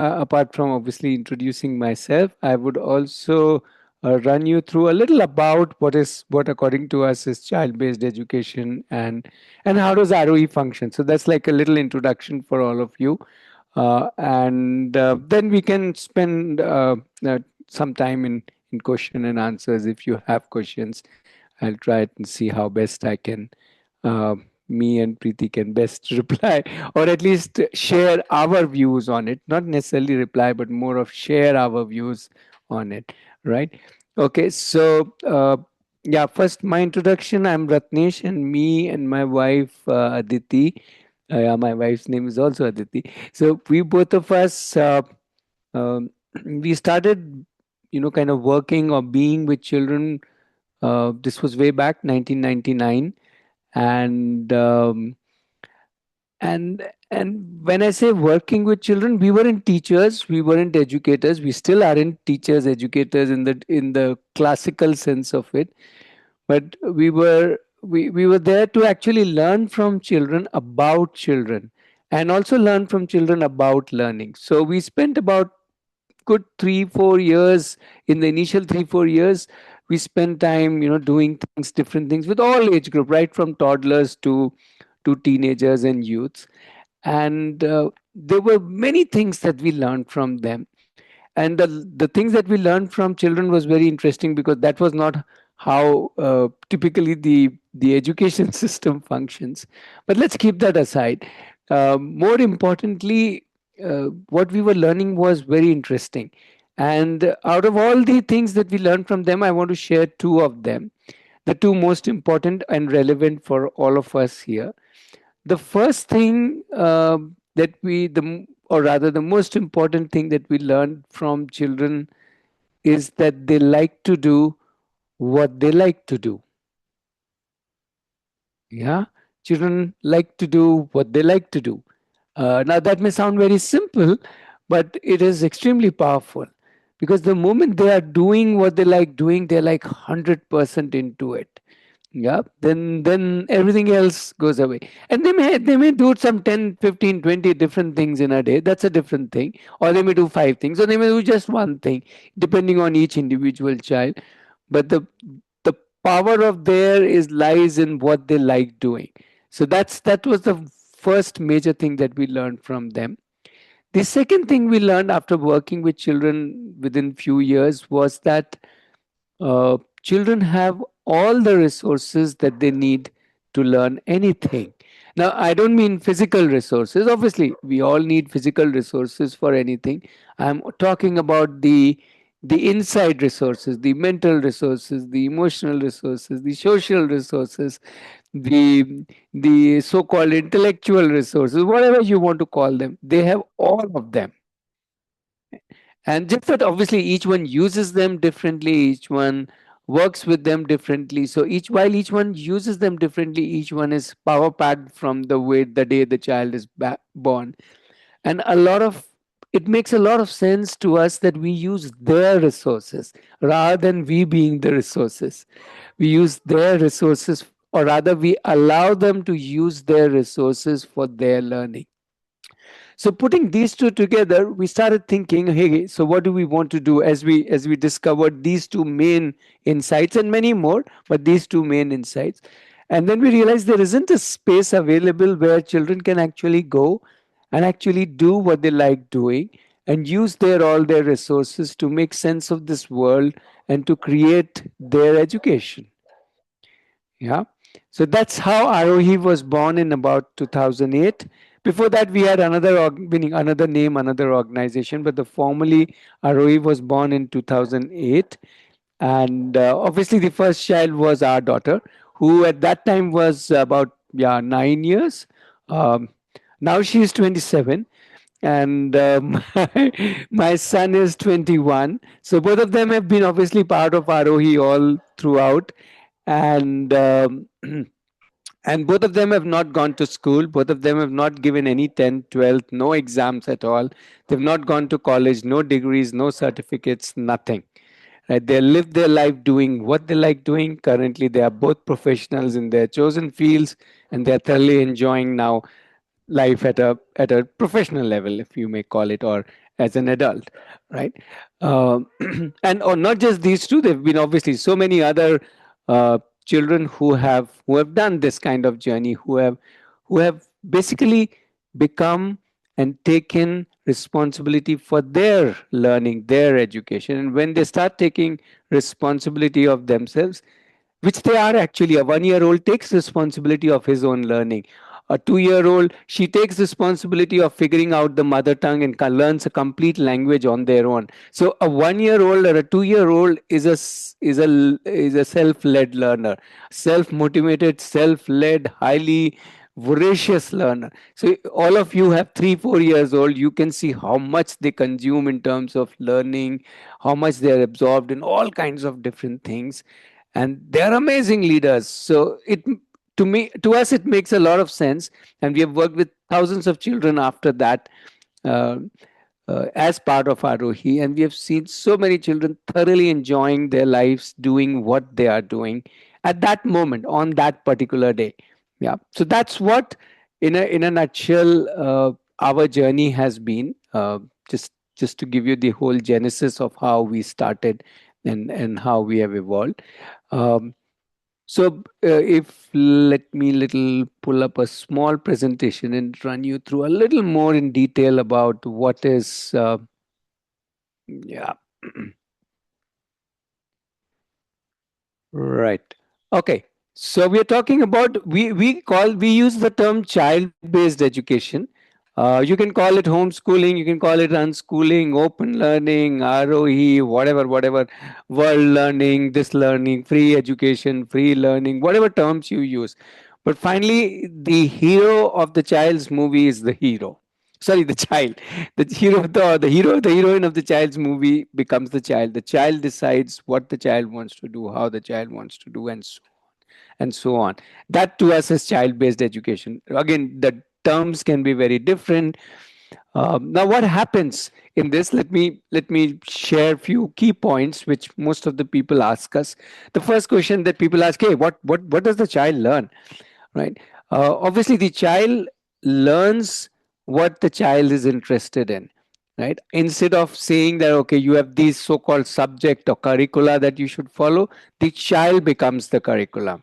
apart from obviously introducing myself, I would also run you through a little about what according to us is child-based education and how does ROE function. So that's like a little introduction for all of you, and then we can spend some time in question and answers. If you have questions, I'll try it and see how best I can. Uh, Me and Preeti can best reply, or at least share our views on it. Not necessarily reply, but more of share our views on it. Right? Okay. So, yeah. First, my introduction. I'm Ratnesh, and me and my wife Aditi. Yeah, my wife's name is also Aditi. So we both of us um, we started, kind of working or being with children. This was way back 1999, and and when I say working with children, we weren't teachers, we weren't educators, we still aren't teachers, educators in the classical sense of it, but we were there to actually learn from children about children, and also learn from children about learning. So we spent about good 3 4 years. In the initial 3 4 years, we spent time, doing things, different things with all age group, right from toddlers to teenagers and youths. And there were many things that we learned from them. And the things that we learned from children was very interesting, because that was not how typically the education system functions. But let's keep that aside. More importantly, what we were learning was very interesting. And out of all the things that we learned from them, I want to share two of them, the two most important and relevant for all of us here. The first thing that we the m- or rather the most important thing that we learn from children is that they like to do what they like to do. Yeah, children like to do what they like to do. Now that may sound very simple, but it is extremely powerful, because the moment they are doing what they like doing, they're like 100% into it. Yeah, then everything else goes away. And they may do some 10, 15, 20 different things in a day. That's a different thing. Or they may do five things, or they may do just one thing, depending on each individual child. But the power of there is lies in what they like doing. So that was the first major thing that we learned from them. The second thing we learned after working with children within few years was that children have all the resources that they need to learn anything. Now, I don't mean physical resources. Obviously, we all need physical resources for anything. I'm talking about the inside resources, the mental resources, the emotional resources, the social resources, the so-called intellectual resources, whatever you want to call them. They have all of them. And just that obviously each one uses them differently, each one works with them differently. So while each one uses them differently, each one is power packed from the day the child is born. And it makes a lot of sense to us that we use their resources rather than we being the resources. We use their resources, or rather we allow them to use their resources for their learning. So putting these two together, we started thinking, hey, so what do we want to do, as we discovered these two main insights and many more, but these two main insights. And then we realized there isn't a space available where children can actually go and actually do what they like doing, and use all their resources to make sense of this world and to create their education. Yeah. So that's how Aarohi was born in about 2008. Before that, we had meaning another name, another organization, but the formally Aarohi was born in 2008. And obviously, the first child was our daughter, who at that time was about, yeah, 9 years. Um, Now she is 27, and my son is 21. So both of them have been obviously part of Aarohi all throughout. And and both of them have not gone to school, both of them have not given any 10th, 12th, no exams at all. They've not gone to college, no degrees, no certificates, nothing. Right? They live their life doing what they like doing. Currently they are both professionals in their chosen fields, and they're thoroughly enjoying now life at a professional level, if you may call it, or as an adult, right? Um and or not just these two, there have been obviously so many other children who have done this kind of journey, who have basically become and taken responsibility for their learning, their education. And when they start taking responsibility of themselves, which they are actually, a 1 year old takes responsibility of his own learning. A 2 year old, she takes responsibility of figuring out the mother tongue and learns a complete language on their own. So a 1 year old or a 2 year old is a self led learner, self motivated, self led, highly voracious learner. So all of you have 3 4 years old, you can see how much they consume in terms of learning, how much they are absorbed in all kinds of different things, and they are amazing leaders. So to us it makes a lot of sense, and we have worked with thousands of children after that, uh, as part of Aarohi, and we have seen so many children thoroughly enjoying their lives doing what they are doing at that moment on that particular day. Yeah, so that's what, in a nutshell, our journey has been. Just to give you the whole genesis of how we started and how we have evolved. Um, if let me little pull up a small presentation and run you through a little more in detail about what is, yeah. Right. Okay. So we are talking about, we use the term child-based education. You can call it homeschooling, you can call it unschooling, open learning, ROE, whatever, world learning, this learning, free education, free learning, whatever terms you use. But finally, the hero of the child's movie is the hero. Sorry, the child. The heroine of the child's movie becomes the child. The child decides what the child wants to do, how the child wants to do, and so on. That to us is child-based education. Again, the terms can be very different. Now, what happens in this? Let me share a few key points which most of the people ask us. The first question that people ask: Hey, what does the child learn? Right? Obviously, the child learns what the child is interested in. Right? Instead of saying that, okay, you have these so-called subject or curricula that you should follow, the child becomes the curriculum.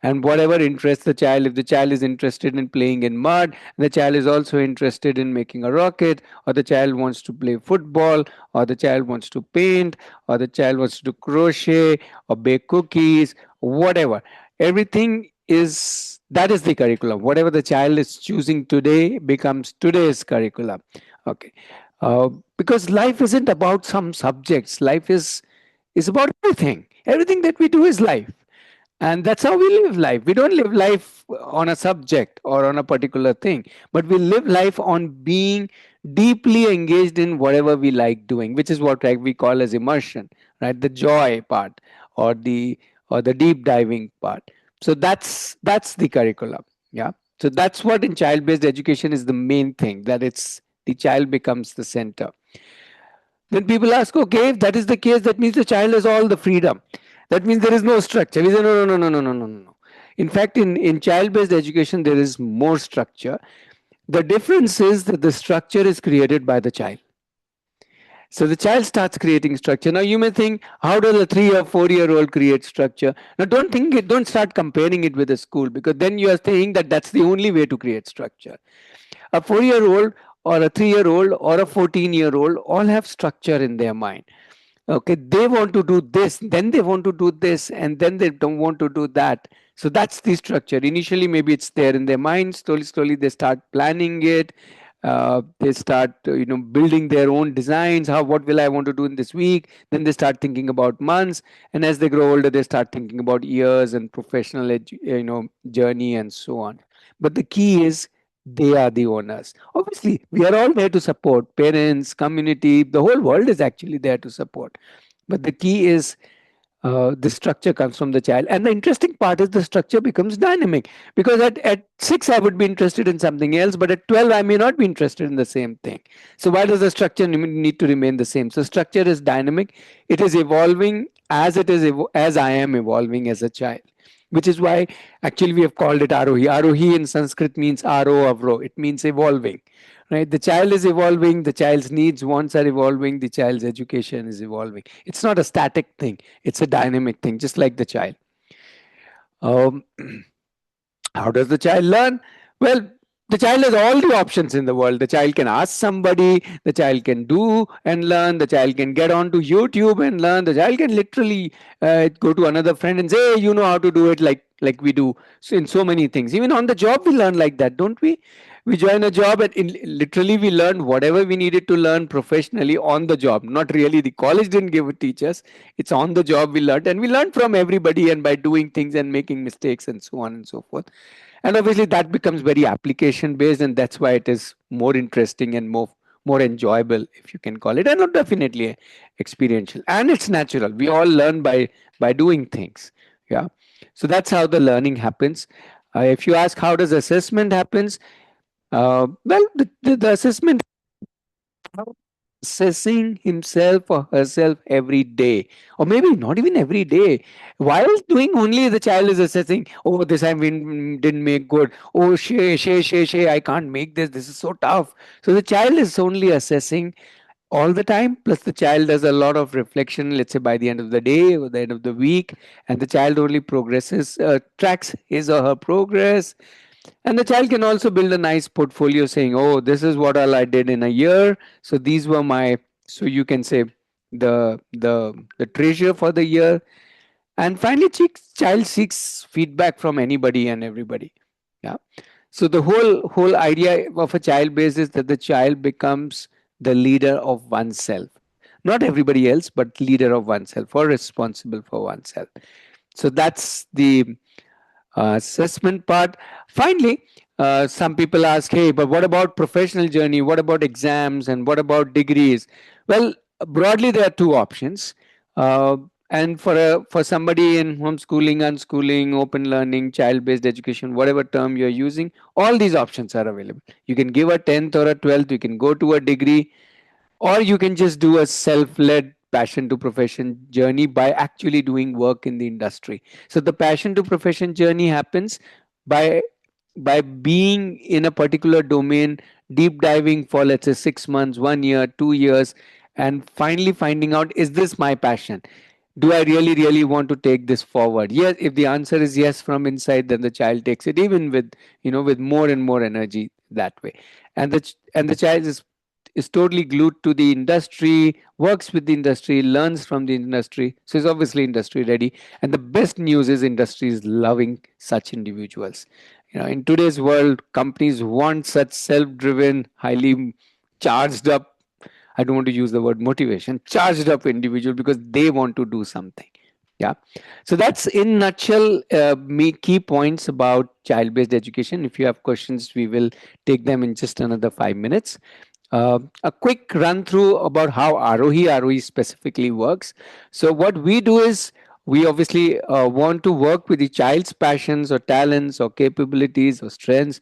And whatever interests the child, if the child is interested in playing in mud, the child is also interested in making a rocket, or the child wants to play football, or the child wants to paint, or the child wants to do crochet or bake cookies, whatever. Everything is that is the curriculum. Whatever the child is choosing today becomes today's curriculum. Okay. uh, because life isn't about some subjects. Life is about everything. Everything that we do is life, and that's how we live life. We don't live life on a subject or on a particular thing, but we live life on being deeply engaged in whatever we like doing, which is what, like, we call as immersion, right? The joy part, or the deep diving part. So that's the curriculum. Yeah. So that's what in child based education is the main thing, that it's the child becomes the center. Then people ask, okay, if that is the case, that means the child has all the freedom. That means there is no structure. We say, no, no, no, no, no, no, no, no. In fact, in child based education, there is more structure. The difference is that the structure is created by the child. So the child starts creating structure. Now you may think, how does a 3 or 4 year old create structure? Now don't start comparing it with a school, because then you are saying that that's the only way to create structure. A 4 year old or a 3 year old or a 14-year-old all have structure in their mind. Okay, they want to do this, then they want to do this, and then they don't want to do that. So that's the structure. Initially maybe it's there in their mind. Slowly they start planning it. They start building their own designs. How, what will I want to do in this week? Then they start thinking about months, and as they grow older they start thinking about years and professional journey and so on. But the key is, they are the owners. Obviously, we are all there to support parents, community, the whole world is actually there to support. But the key is, the structure comes from the child. And the interesting part is the structure becomes dynamic, because at 6 I would be interested in something else, but at 12 I may not be interested in the same thing. So why does the structure need to remain the same? So structure is dynamic. It is evolving as as I am evolving as a child, which is why actually we have called it Aarohi. Aarohi in Sanskrit means Aro Avro. It means evolving, right? The child is evolving, the child's needs, wants are evolving, the child's education is evolving. It's not a static thing, it's a dynamic thing, just like the child. um, how does the child learn? Well, the child has all the options in the world. The child can ask somebody, the child can do and learn, the child can get onto YouTube and learn, the child can literally go to another friend and say, hey, you know how to do it, like we do. So in so many things, even on the job we learn like that, don't we? We join a job and literally we learn whatever we needed to learn professionally on the job. Not really, the college didn't give it, teach us. It's on the job we learned, and we learned from everybody and by doing things and making mistakes and so on and so forth. And obviously that becomes very application based, and that's why it is more interesting and more enjoyable, if you can call it, and definitely experiential, and it's natural. We all learn by doing things. Yeah. So that's how the learning happens. If you ask how does assessment happens, well, the assessment, assessing himself or herself every day, or maybe not even every day. While doing, only the child is assessing, oh, this I didn't make good, oh, shay, I can't make this is so tough. So the child is only assessing all the time, plus the child does a lot of reflection, let's say by the end of the day or the end of the week, and the child only progresses, tracks his or her progress. And the child can also build a nice portfolio saying, oh, this is what all I did in a year. So these were my, so you can say the treasure for the year. And finally, child seeks feedback from anybody and everybody. Yeah. So the whole idea of a child base is that the child becomes the leader of oneself. Not everybody else, but leader of oneself or responsible for oneself. So that's the assessment part. Finally, some people ask, hey, but what about professional journey? What about exams? And what about degrees? Well, broadly, there are two options. Uh, and for somebody in homeschooling, unschooling, open learning, child-based education, whatever term you're using, all these options are available. You can give a 10th or a 12th. You can go to a degree, or you can just do a self-led passion to profession journey by actually doing work in the industry. So the passion to profession journey happens by being in a particular domain, deep diving for, let's say, 6 months, 1 year, 2 years, and finally finding out, is this my passion? Do I really want to take this forward? Yes. If the answer is yes from inside, then the child takes it, even with, with more and more energy that way. And the child is totally glued to the industry, works with the industry, learns from the industry, so is obviously industry ready. And the best news is industry is loving such individuals. In today's world, companies want such self-driven, highly charged up, I don't want to use the word motivation, charged up individual, because they want to do something. Yeah. So that's in nutshell, me key points about child-based education. If you have questions, we will take them in just another 5 minutes. A quick run through about how Aarohi specifically works. So what we do is, we obviously want to work with the child's passions or talents or capabilities or strengths,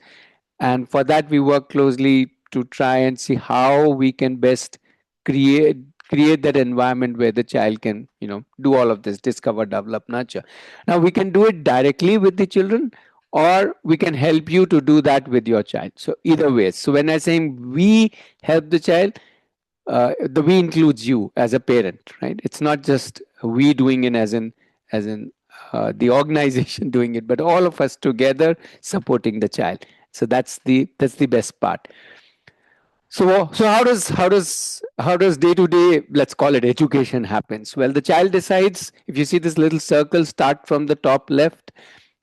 and for that we work closely to try and see how we can best create create that environment where the child can, do all of this: discover, develop, nurture. Now we can do it directly with the children, or we can help you to do that with your child. So either way, so when I say we help the child, the we includes you as a parent, right? It's not just we doing it as in the organization doing it, but all of us together supporting the child. So that's the best part. So how does day to day, let's call it education, happens? Well, the child decides. If you see this little circle, start from the top left.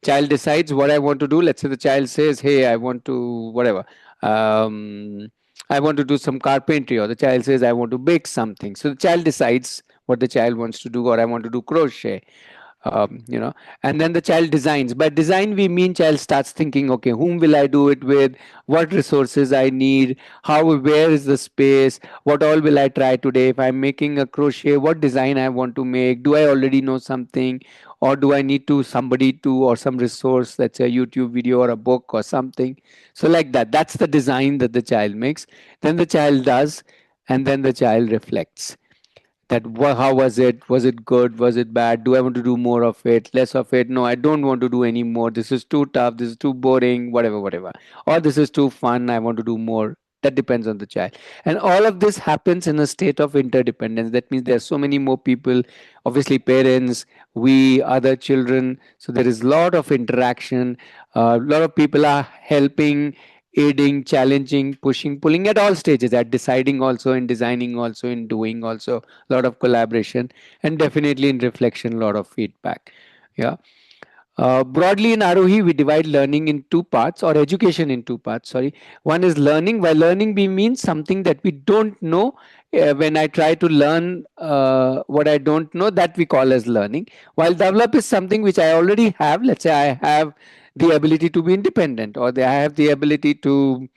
Child decides what I want to do. Let's say the child says, hey, I want to whatever. Um, I want to do some carpentry, or the child says, I want to bake something. So the child decides what the child wants to do, or I want to do crochet. And then the child designs. By design, we mean child starts thinking, okay, whom will I do it with? What resources I need? Where is the space? What all will I try today? If I'm making a crochet, what design I want to make? Do I already know something? Or do I need to somebody to, or some resource, let's say a YouTube video or a book or something? So like that, that's the design that the child makes. Then the child does, and then the child reflects that, how was it good, was it bad, do I want to do more of it, less of it, no, I don't want to do any more, this is too tough, this is too boring, whatever, or this is too fun, I want to do more That depends on the child. And all of this happens in a state of interdependence. That means there are so many more people, obviously parents, we, other children. So there is a lot of interaction. A lot of people are helping, aiding, challenging, pushing, pulling at all stages, at deciding also, in designing also, in doing also. A lot of collaboration, and definitely in reflection, a lot of feedback. Yeah. Broadly in Aarohi, we divide learning in two parts, or education in two parts. Sorry, one is learning. By learning, we mean something that we don't know. When I try to learn what I don't know, that we call as learning. While develop is something which I already have. Let's say I have the ability to be independent, or I have the ability to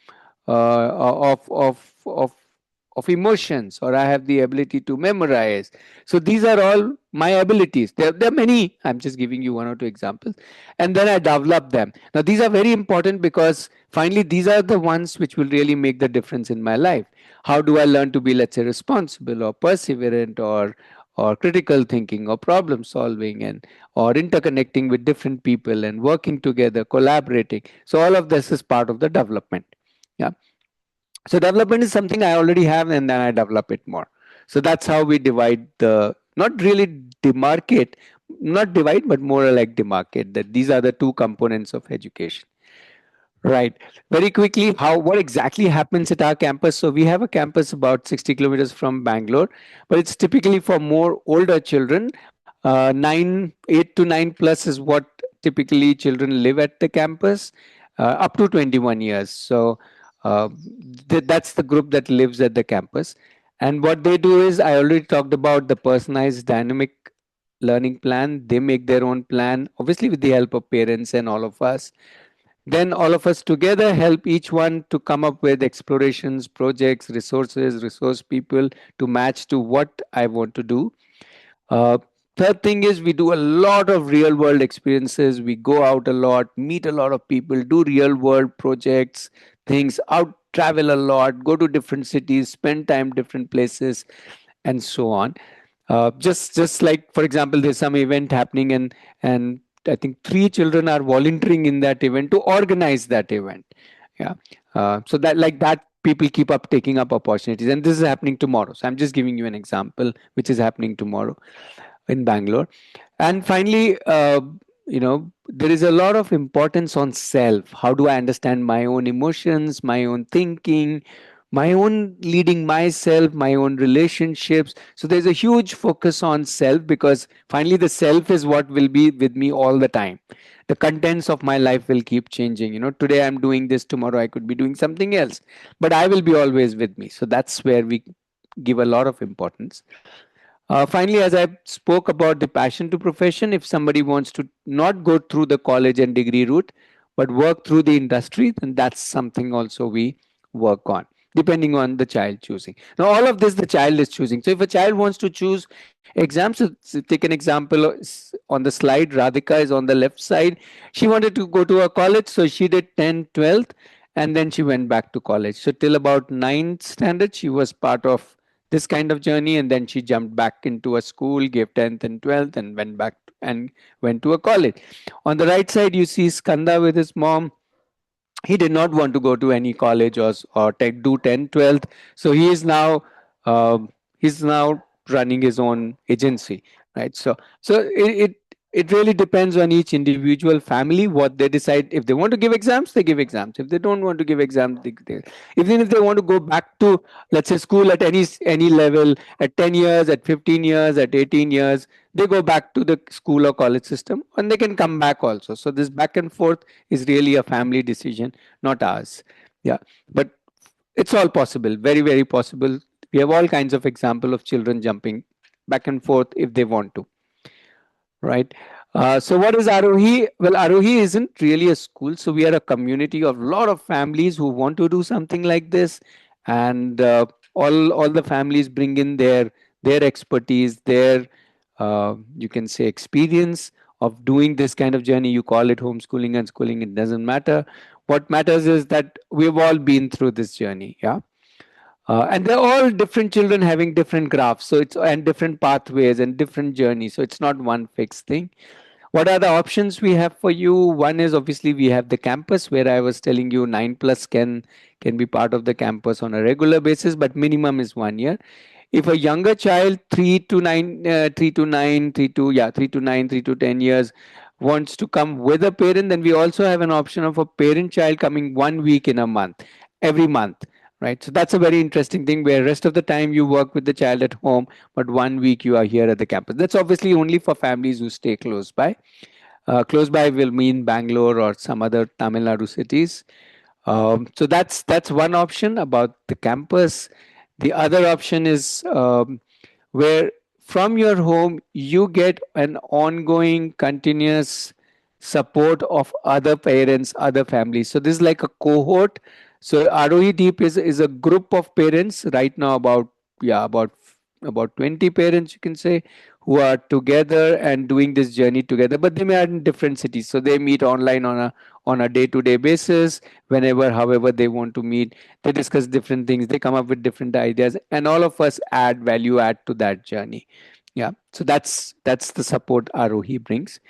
of emotions, or I have the ability to memorize. So these are all my abilities. There are many. I'm just giving you one or two examples, and then I develop them. Now these are very important because finally these are the ones which will really make the difference in my life. How do I learn to be, let's say, responsible or perseverant, or critical thinking, or problem solving, and or interconnecting with different people and working together, collaborating. So all of this is part of the development. Yeah. So development is something I already have, and then I develop it more. So that's how we divide the, not really demarcate, not divide, but more like demarcate, that these are the two components of education. Right. Very quickly, how what exactly happens at our campus? So we have a campus about 60 kilometers from Bangalore, but it's typically for more older children. 8 to 9 plus is what typically children live at the campus, up to 21 years. So uh, that's the group that lives at the campus. And what they do is, I already talked about the personalized dynamic learning plan. They make their own plan, obviously with the help of parents and all of us. Then all of us together help each one to come up with explorations, projects, resources, resource people to match to what I want to do. Uh, Third thing is, we do a lot of real world experiences. We go out a lot, meet a lot of people, do real world projects, things out, travel a lot, go to different cities, spend time different places, and so on. Just like, for example, there's some event happening, and I think three children are volunteering in that event to organize that event. Yeah. So that, like that, people keep up taking up opportunities, and this is happening tomorrow. So I'm just giving you an example which is happening tomorrow in Bangalore. And finally, there is a lot of importance on self. How do I understand my own emotions, my own thinking, my own leading myself, my own relationships? So there's a huge focus on self, because finally the self is what will be with me all the time. The contents of my life will keep changing. Today I'm doing this, tomorrow I could be doing something else, but I will be always with me. So that's where we give a lot of importance. Finally, as I spoke about the passion to profession, if somebody wants to not go through the college and degree route, but work through the industry, then that's something also we work on, depending on the child choosing. Now, all of this the child is choosing. So, if a child wants to choose exams, so take an example on the slide. Radhika is on the left side. She wanted to go to a college, so she did 10th, 12th, and then she went back to college. So, till about 9th standard, she was part of this kind of journey, and then she jumped back into a school, gave 10th and 12th, and went to a college. On the right side you see Skanda with his mom. He did not want to go to any college, or do 10th, 12th. So um, he's now running his own agency, right? So it really depends on each individual family what they decide. If they want to give exams, they give exams. If they don't want to give exams, even if they want to go back to, let's say, school at any level, at 10 years, at 15 years, at 18 years, they go back to the school or college system, and they can come back also. So this back and forth is really a family decision, not ours. Yeah. But it's all possible, very, very possible. We have all kinds of example of children jumping back and forth if they want to, right? So what is Aarohi? Well, Aarohi isn't really a school. So we are a community of a lot of families who want to do something like this, and all the families bring in their expertise, their you can say experience of doing this kind of journey. You call it homeschooling and schooling, it doesn't matter. What matters is that we've all been through this journey. Yeah. And they're all different children having different graphs, so it's and different pathways and different journeys. So it's not one fixed thing. What are the options we have for you? One is obviously we have the campus where I was telling you 9 plus can be part of the campus on a regular basis, but minimum is 1 year. If a younger child, 3 to 9, 3 to 9, 3 to 10 years, wants to come with a parent, then we also have an option of a parent child coming 1 week in a month, every month, right? So that's a very interesting thing where rest of the time you work with the child at home, but 1 week you are here at the campus. That's obviously only for families who stay close by. Close by will mean Bangalore or some other Tamil Nadu cities. So that's one option about the campus. The other option is where from your home you get an ongoing, continuous support of other parents, other families. So this is like a cohort. So Arohi Deep is a group of parents right now, about yeah about 20 parents, you can say, who are together and doing this journey together, but they may are in different cities, so they meet online on a day-to-day basis. Whenever, however they want to meet, they discuss different things, they come up with different ideas, and all of us add value add to that journey. Yeah, so that's the support Arohi brings.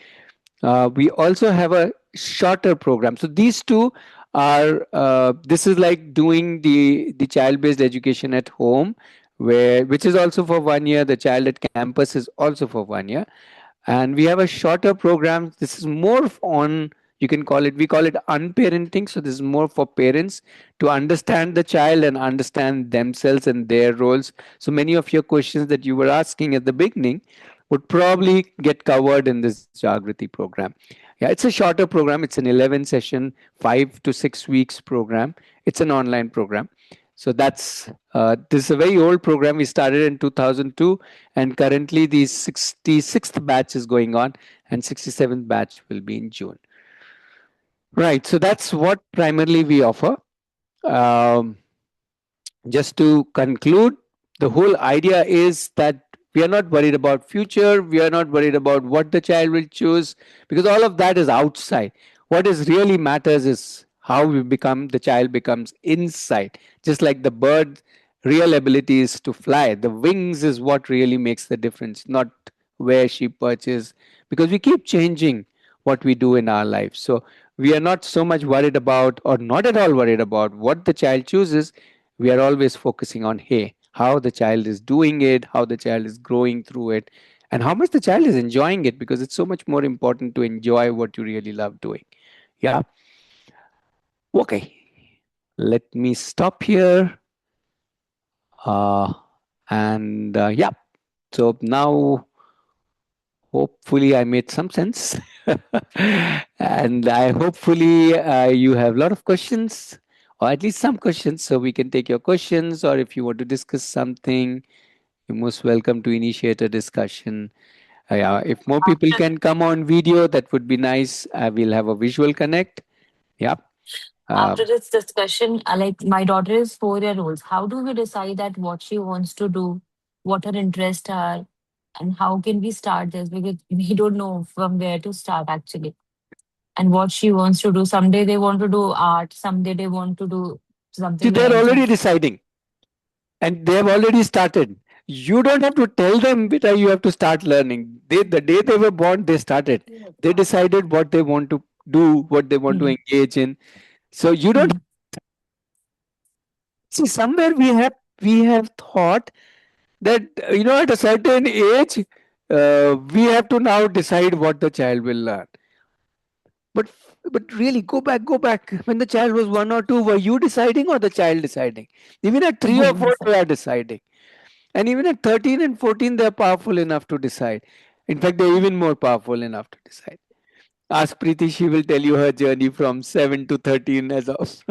We also have a shorter program. So these two are this is like doing the child based education at home, where which is also for 1 year. The child at campus is also for 1 year, and we have a shorter program. This is more on, you can call it, we call it unparenting. So this is more for parents to understand the child and understand themselves and their roles. So many of your questions that you were asking at the beginning would probably get covered in this Jagrati program. Yeah, it's a shorter program. It's an 11 session, 5 to 6 weeks program. It's an online program. So that's this is a very old program. We started in 2002, and currently the 66th batch is going on, and 67th batch will be in June. Right. So that's what primarily we offer. Um, just to conclude, the whole idea is that we are not worried about future, we are not worried about what the child will choose, because all of that is outside. What is really matters is how we become, the child becomes inside. Just like the bird, real ability is to fly, the wings is what really makes the difference, not where she perches, because we keep changing what we do in our lives. So we are not so much worried about, or not at all worried about, what the child chooses. We are always focusing on, hey, how the child is doing it, how the child is growing through it, and how much the child is enjoying it, because it's so much more important to enjoy what you really love doing. Yeah. Okay, let me stop here. Uh, and yeah, so now hopefully I made some sense. And I hopefully you have a lot of questions, or at least some questions, so we can take your questions, or if you want to discuss something, you're most welcome to initiate a discussion. Yeah, if more people After can come on video, that would be nice. We'll have a visual connect. Yeah. after Um, this discussion, like my daughter is 4 year old. How do we decide that what she wants to do, what her interests are, and how can we start this? Because we don't know from where to start actually. And what she wants to do. Someday they want to do art, someday they want to do See, something they're else. already deciding, and they have already started. You don't have to tell them, Beta, you have to start learning. The day they were born, they started. They decided what they want to do, what they want to Hmm. engage in. So you don't Hmm. see, somewhere we have thought that at a certain age we have to now decide what the child will learn. But really, go back. When the child was 1 or 2, were you deciding or the child deciding? Even at 3 or 4, they are deciding. And even at 13 and 14, they're powerful enough to decide. In fact, they're even more powerful enough to decide. Ask Preeti, she will tell you her journey from 7 to 13 as of.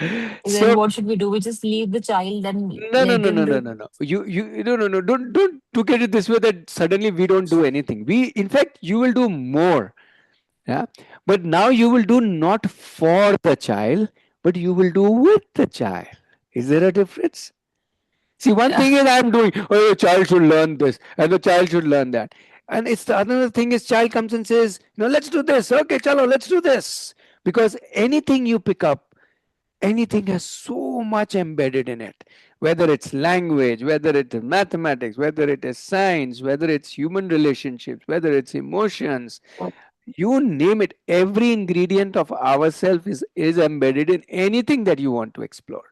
Then So, what should we do? We just leave the child and no, no, let no, them no, no, do. no, no. No, no, no. Don't look at it this way that suddenly we don't do anything. In fact, you will do more. Yeah. But now you will do not for the child, but you will do with the child. Is there a difference? See, one Yeah. thing is I'm doing, oh, the child should learn this and the child should learn that. And it's the another thing is child comes and says, let's do this. Okay, chalo, let's do this. Because anything you pick up, anything has so much embedded in it, whether it's language, whether it is mathematics, whether it is science, whether it's human relationships, whether it's emotions, you name it, every ingredient of ourself is embedded in anything that you want to explore.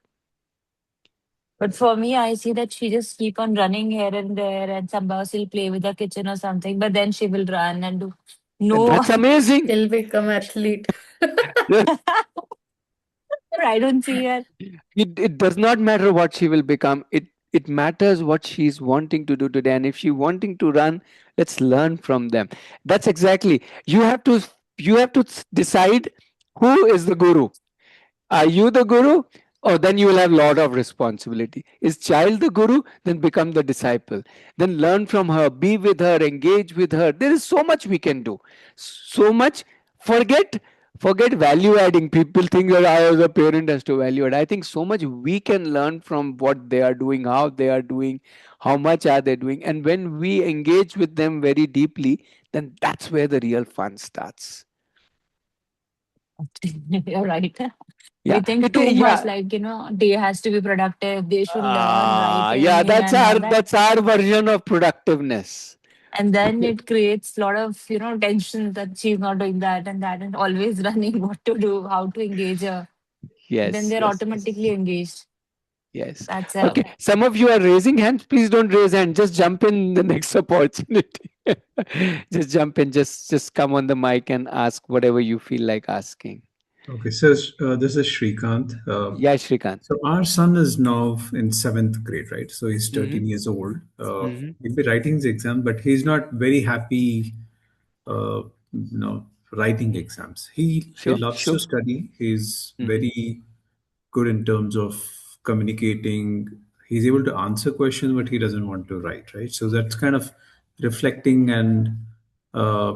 But for me, I see that she just keep on running here and there, and somehow she'll play with the kitchen or something. But then she will run and do And no. that's amazing. She'll become athlete. I don't see her. It does not matter what she will become. It matters what she's wanting to do today. And if she's wanting to run, let's learn from them. That's exactly. You have to decide who is the guru. Are you the guru? Oh, then you will have a lot of responsibility. Is child the guru? Then become the disciple. Then learn from her, be with her, engage with her. There is so much we can do. So much. Forget forget value adding. People think that I as a parent has to value add. I think so much we can learn from what they are doing, how they are doing, how much are they doing. And when we engage with them very deeply, then that's where the real fun starts. You're right. We Yeah. think too much, Yeah. like, day has to be productive, they should learn Yeah, writing that's and our all that. that's our version of productiveness. And then it creates a lot of, tension that she's not doing that and that and always running what to do, how to engage her. Then Yes, they're yes, yes, automatically engaged. yes. That's Okay, some of you are raising hands. Please don't raise hand. Just jump in the next opportunity. Just jump in. Just come on the mic and ask whatever you feel like asking. Okay, so this is Shrikant. Yeah, Shrikant. So our son is now in seventh grade, right? So he's Mm-hmm. 13 years old. Mm-hmm. He'll be writing his exam, but he's not very happy, writing exams. He Sure, loves to sure. study. He's Mm-hmm. very good in terms of communicating. He's able to answer questions, but he doesn't want to write, right? So that's kind of reflecting and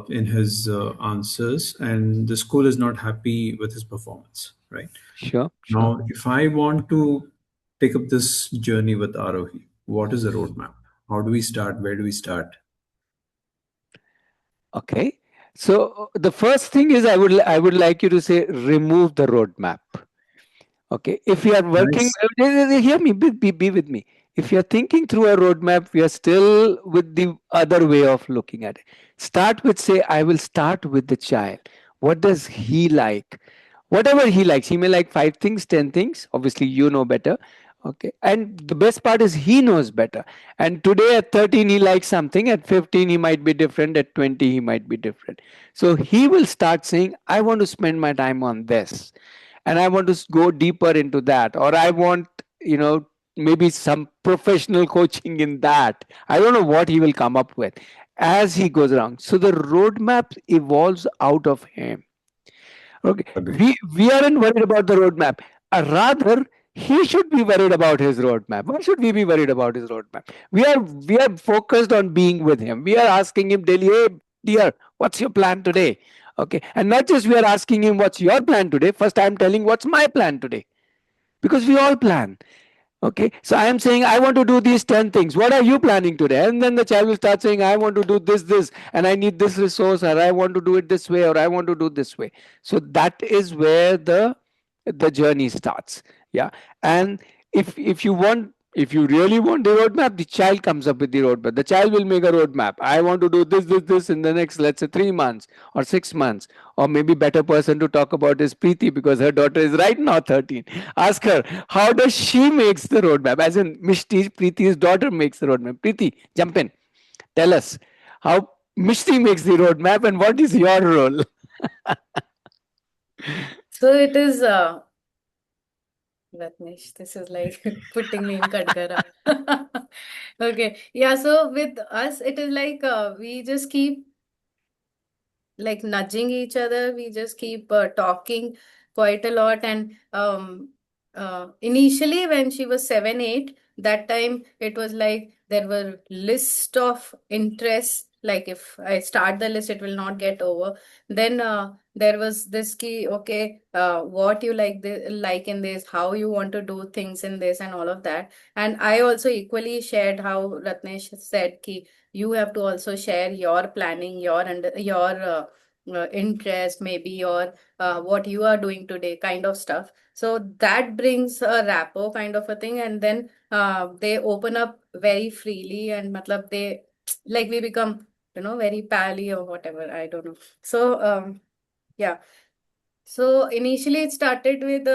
in his answers, and the school is not happy with his performance, right? Sure, sure. Now, if I want to take up this journey with Arohi, what is the roadmap? How do we start? Where do we start? Okay. So the first thing is I would like you to say remove the roadmap. Okay, if you are working, Nice. hear me, be with me. If you are thinking through a roadmap, we are still with the other way of looking at it. Start with, say, I will start with the child. What does he like? Whatever he likes, he may like 5 things, 10 things. Obviously, you know better. Okay, and the best part is he knows better. And today at 13, he likes something. At 15, he might be different. At 20, he might be different. So he will start saying, I want to spend my time on this and I want to go deeper into that, or I want, maybe some professional coaching in that. I don't know what he will come up with as he goes around. So the roadmap evolves out of him. Okay, Agree. we aren't worried about the roadmap. Rather, he should be worried about his roadmap. Why should we be worried about his roadmap? We are focused on being with him. We are asking him daily, hey dear, what's your plan today? Okay, and not just we are asking him what's your plan today. First, I'm telling what's my plan today, because we all plan. Okay, so I am saying I want to do these 10 things. What are you planning today? And then the child will start saying, I want to do this, and I need this resource, or I want to do it this way, or I want to do this way. So that is where the journey starts. Yeah. And if you really want the roadmap, the child comes up with the roadmap. The child will make a roadmap. I want to do this in the next, let's say, 3 months or 6 months. Or maybe better person to talk about is Preeti, because her daughter is right now 13. Ask her, how does she makes the roadmap? As in Mishti, Preeti's daughter makes the roadmap. Preeti, jump in. Tell us how Mishti makes the roadmap and what is your role? So it is, Ratnesh, this is like putting me in Katkara. Okay. Yeah. So with us, it is like we just keep like nudging each other. We just keep talking quite a lot. And initially, when she was 7, 8, that time it was like there were list of interests. Like if I start the list, it will not get over. Then there was this key, okay, what you like in this, how you want to do things in this, and all of that. And I also equally shared how Ratnesh said, ki you have to also share your planning, your interest maybe, or what you are doing today, kind of stuff. So that brings a rapport kind of a thing, and then they open up very freely, and matlab they like we become, very pally or whatever, I don't know. So yeah. So initially it started with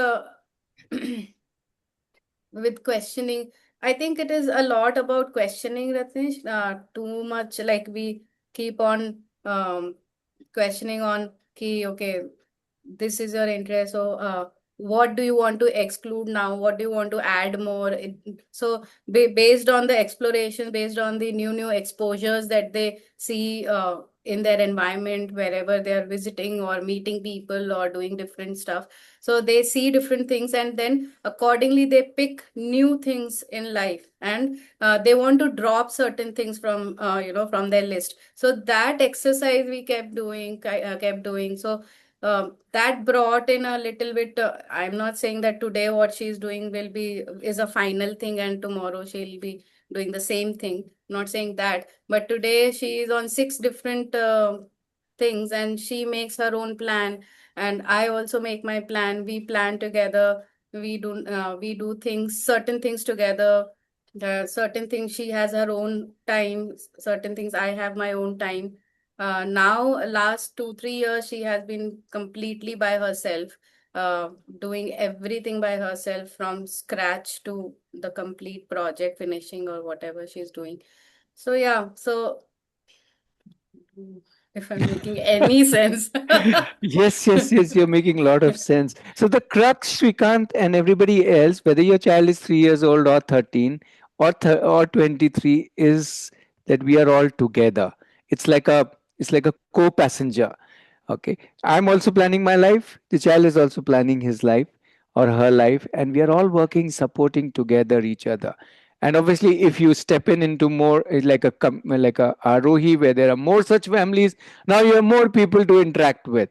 with questioning. I think it is a lot about questioning, Ratnesh. Too much, like we keep on questioning on key, okay, this is your interest, so what do you want to exclude now, what do you want to add more? So based on the exploration, based on the new exposures that they see in their environment, wherever they are visiting or meeting people or doing different stuff, so they see different things, and then accordingly they pick new things in life, and they want to drop certain things from from their list. So that exercise we kept doing, kept doing. So that brought in a little bit. I'm not saying that today what she's doing will be is a final thing, and tomorrow she'll be doing the same thing. Not saying that, but today she is on six different things, and she makes her own plan, and I also make my plan. We plan together. We do things, certain things together. Certain things she has her own time. Certain things I have my own time. Now, last 2 3 years, she has been completely by herself, uh, doing everything by herself from scratch to the complete project finishing or whatever she's doing. So yeah, so if I'm making any sense. Yes, yes, yes, you're making a lot of sense. So the crux, Shrikant, and everybody else, whether your child is 3 years old or 13 or 23, is that we are all together. It's like a co-passenger. Okay. I'm also planning my life. The child is also planning his life or her life, and we are all working, supporting together each other. And obviously, if you step in into more like a Arohi, where there are more such families, now you have more people to interact with.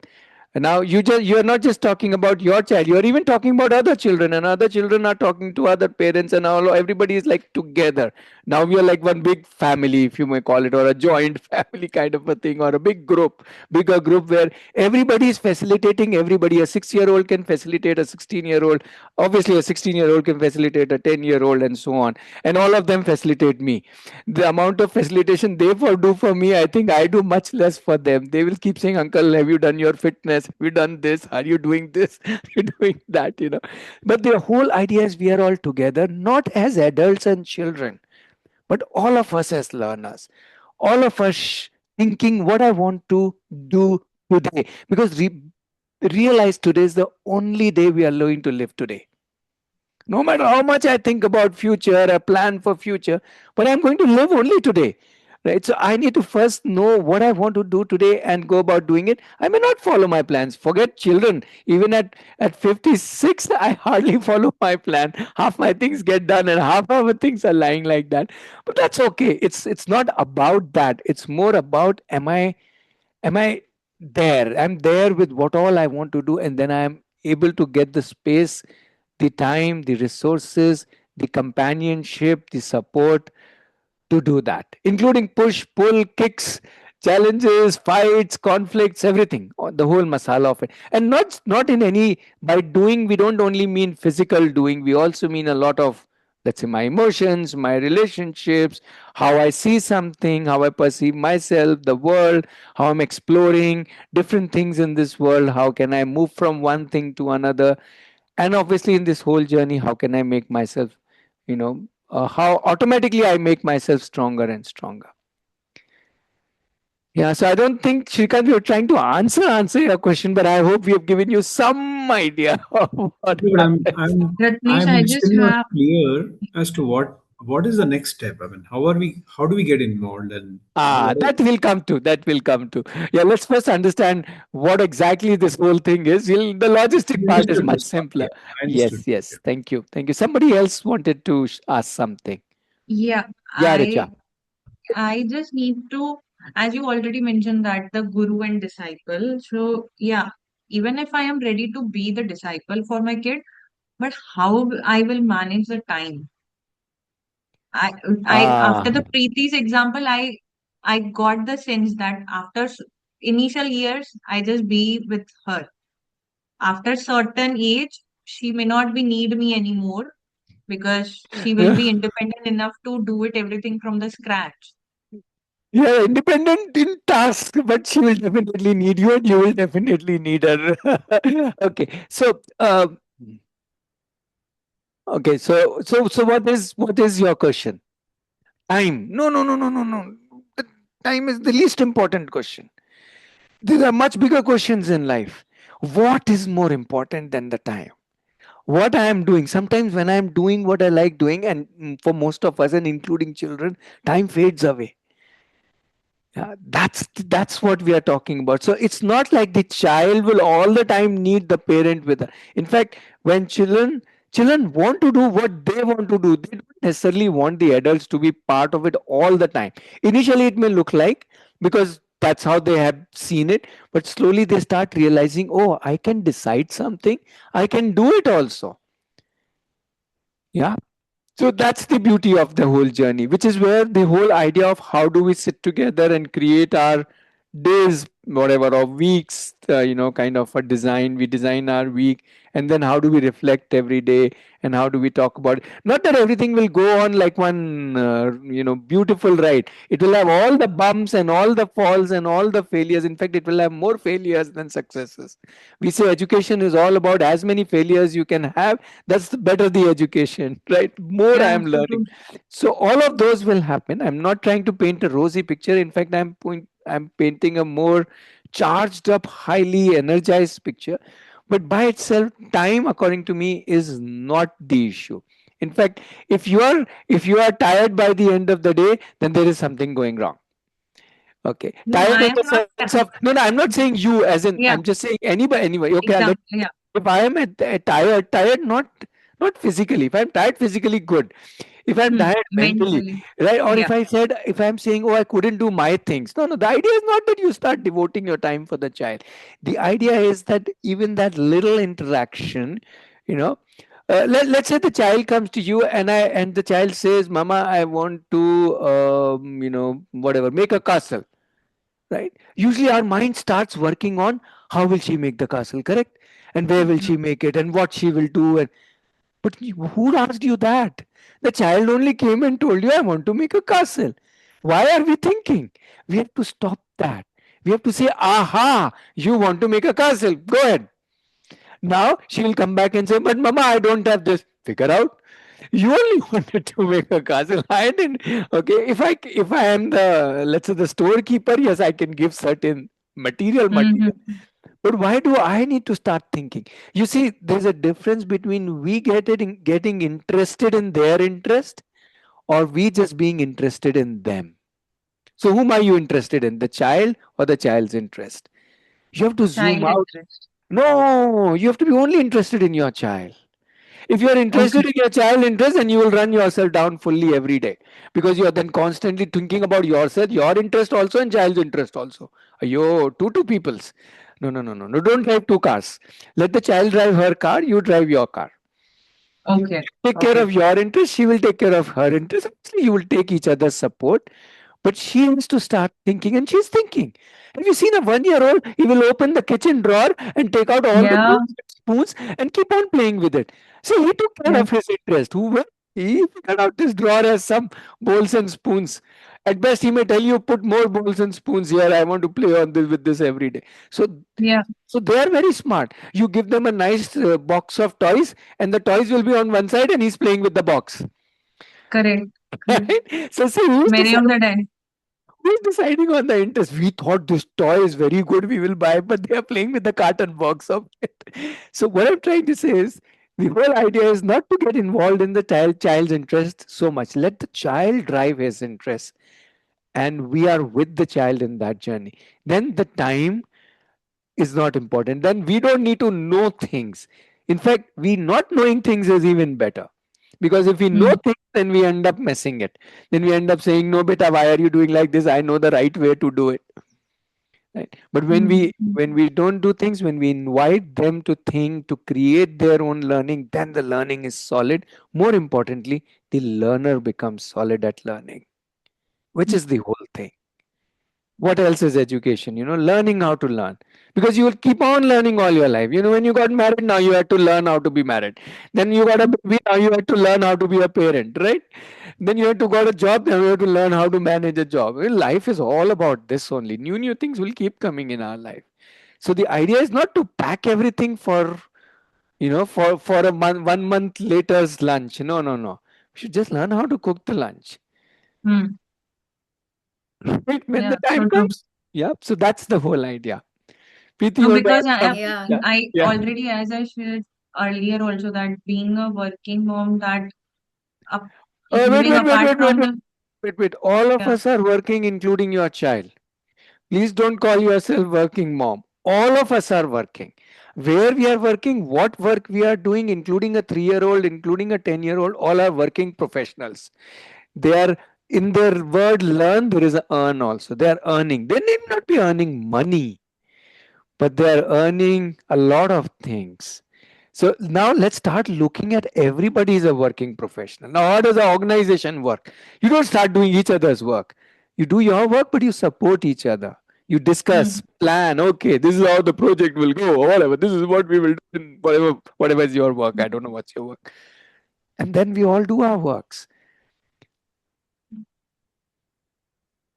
And now you're not just talking about your child, you're even talking about other children, and other children are talking to other parents, and all everybody is like together. Now we are like one big family, if you may call it, or a joint family kind of a thing, or a bigger group where everybody is facilitating everybody. A 6-year-old can facilitate a 16-year-old. Obviously, a 16-year-old can facilitate a 10-year-old, and so on. And all of them facilitate me. The amount of facilitation they do for me, I think I do much less for them. They will keep saying, "Uncle, have you done your fitness? Have you done this? Are you doing this? Are you doing that?" But the whole idea is we are all together, not as adults and children, but all of us as learners, all of us thinking what I want to do today. Because realize today is the only day we are going to live today. No matter how much I think about future, a plan for future, but I'm going to live only today. Right. So I need to first know what I want to do today and go about doing it. I may not follow my plans. Forget children. Even at 56, I hardly follow my plan. Half my things get done and half of my things are lying like that. But that's okay. It's not about that. It's more about am I there? I'm there with what all I want to do, and then I'm able to get the space, the time, the resources, the companionship, the support to do that, including push, pull, kicks, challenges, fights, conflicts, everything, the whole masala of it. And not in any, by doing, we don't only mean physical doing, we also mean a lot of, let's say, my emotions, my relationships, how I see something, how I perceive myself, the world, how I'm exploring different things in this world, how can I move from one thing to another. And obviously in this whole journey, how can I make myself, how automatically I make myself stronger and stronger. Yeah, so I don't think, Shrikant, we are trying to answer your question, but I hope we have given you some idea of what No, but happens. Ratnesh, I I'm just still not have, clear as to what is the next step. I mean, how do we get involved, and what is, That will come to. That will come to. Yeah, let's first understand what exactly this whole thing is. The I logistic part is understood much this part. simpler. Yeah, I understood. Yes, yes. Thank you. Thank you. Somebody else wanted to ask something. yeah, Yeah, Richa. I just need to, as you already mentioned that the guru and disciple. So yeah, even if I am ready to be the disciple for my kid, but how I will manage the time? I after Ah, the Preeti's example, I got the sense that after initial years, I just be with her. After certain age, she may not be need me anymore because she will be independent enough to do it everything from the scratch. Yeah, independent in task, but she will definitely need you, and you will definitely need her. Okay, so what is your question? Time? No, no, no, no, no, no. The time is the least important question. There are much bigger questions in life. What is more important than the time? What I am doing. Sometimes when I am doing what I like doing, and for most of us, and including children, time fades away. Yeah, that's what we are talking about. So it's not like the child will all the time need the parent with her. In fact, when children want to do what they want to do, they don't necessarily want the adults to be part of it all the time. Initially, it may look like, because that's how they have seen it, but slowly they start realizing, oh, I can decide something, I can do it also. Yeah. So that's the beauty of the whole journey, which is where the whole idea of how do we sit together and create our days, whatever, or weeks, kind of a design. We design our week, and then how do we reflect every day, and how do we talk about it? Not that everything will go on like one, beautiful ride. It will have all the bumps and all the falls and all the failures. In fact, it will have more failures than successes. We say education is all about as many failures you can have, that's the better the education, right? More I Yeah, am so learning. true. So all of those will happen. I'm not trying to paint a rosy picture. In fact, I'm painting a more charged up, highly energized picture. But by itself, time, according to me, is not the issue. In fact, if you are tired by the end of the day, then there is something going wrong. Okay, No, tired I in am the not. sense of, no, no, I'm not saying you, as in, Yeah, I'm just saying anybody, anyway. Okay, example. Yeah. if I am tired, not physically. If I'm tired physically, good. If I'm tired mentally, Mentally. right? Or Yeah. if I'm saying, oh, I couldn't do my things. No, no. The idea is not that you start devoting your time for the child. The idea is that even that little interaction, you know. Let's say the child comes to you, and the child says, "Mama, I want to, whatever, make a castle." Right? Usually our mind starts working on how will she make the castle, correct? And where will she make it, and what she will do. And but who asked you that? The child only came and told you, I want to make a castle. Why are we thinking? We have to stop that. We have to say, aha, you want to make a castle, go ahead. Now she will come back and say, but mama, I don't have this. Figure out. You only wanted to make a castle. I didn't. Okay, if I am the, let's say, the storekeeper, yes, I can give certain material. Mm-hmm. But why do I need to start thinking? You see, there's a difference between we getting interested in their interest, or we just being interested in them. So whom are you interested in? The child or the child's interest? You have to zoom Child out. interest. No, you have to be only interested in your child. If you are Okay. interested in your child interest, then you will run yourself down fully every day, because you are then constantly thinking about yourself, your interest also, and child's interest also. Yo, two peoples. No, no, no, no, no. Don't drive two cars. Let the child drive her car. You drive your car. You Okay. take care Okay. of your interest. She will take care of her interest. Obviously, you will take each other's support. But she has to start thinking, and she's thinking. Have you seen a 1 year old? He will open the kitchen drawer and take out all the Yeah. bowls and spoons and keep on playing with it. So he took care Yeah. of his interest. Who will? He figured out this drawer has some bowls and spoons. At best, he may tell you, put more bowls and spoons here. I want to play on this with this every day. Yeah. So they are very smart. You give them a nice box of toys, and the toys will be on one side, and he's playing with the box. Correct. Correct. Right? So see, who's Many of deciding? the time. Who's deciding on the interest? We thought this toy is very good, we will buy, but they are playing with the carton box of it. So what I'm trying to say is, the whole idea is not to get involved in the child's interest so much. Let the child drive his interest, and we are with the child in that journey. Then the time is not important. Then we don't need to know things. In fact, we not knowing things is even better. Because if we know Mm. things, then we end up messing it. Then we end up saying, no, beta, why are you doing like this? I know the right way to do it. Right? But when Mm. we when we don't do things, when we invite them to think, to create their own learning, then the learning is solid. More importantly, the learner becomes solid at learning, which is the whole thing. What else is education? Learning how to learn, because you will keep on learning all your life. When you got married, now you had to learn how to be married. Then you got a baby, now you had to learn how to be a parent, right? Then you have to got a job, now you have to learn how to manage a job. Well, life is all about this only. New things will keep coming in our life. So the idea is not to pack everything for a month, 1 month later's lunch. No, no, no. We should just learn how to cook the lunch, Hmm. right, when the Yeah, time so true. comes. Yeah. So that's the whole idea. Preeti, No, you want to because add something? Yeah. Yeah. I Yeah. already, as I shared earlier also, that being a working mom, that up, Wait, living wait, wait, apart wait, wait, from wait, the, wait, wait. All of yeah. us are working, including your child. Please don't call yourself working mom. All of us are working. Where we are working, what work we are doing, including a 3-year-old, including a 10-year-old, all are working professionals. They are, in their word learn, there is a earn also. They are earning. They need not be earning money, but they are earning a lot of things. So now let's start looking at everybody is a working professional. Now, how does an organization work? You don't start doing each other's work. You do your work, but you support each other. You discuss, Hmm. plan. Okay, this is how the project will go, or whatever. This is what we will do. In whatever is your work. I don't know what's your work. And then we all do our works.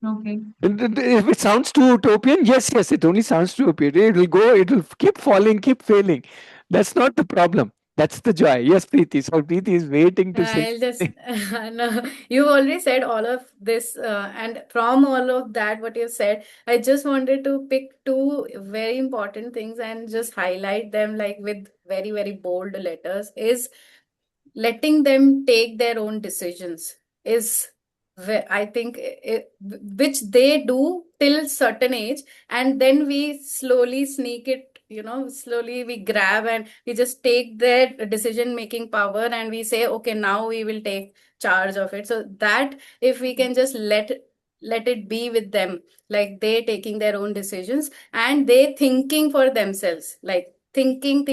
Okay. And if it sounds too utopian, yes, yes, it only sounds too utopian. It will go, it will keep falling, keep failing. That's not the problem. That's the joy. Yes, Preeti. So Preeti is waiting to say I'll just something. no, you've already said all of this, and from all of that, what you said, I just wanted to pick two very important things and just highlight them like with very, very bold letters. Is letting them take their own decisions is I think which they do till certain age, and then we slowly sneak it, slowly we grab and we just take their decision making power and we say, okay, now we will take charge of it. So that if we can just let it be with them, like they taking their own decisions and they thinking for themselves, like thinking,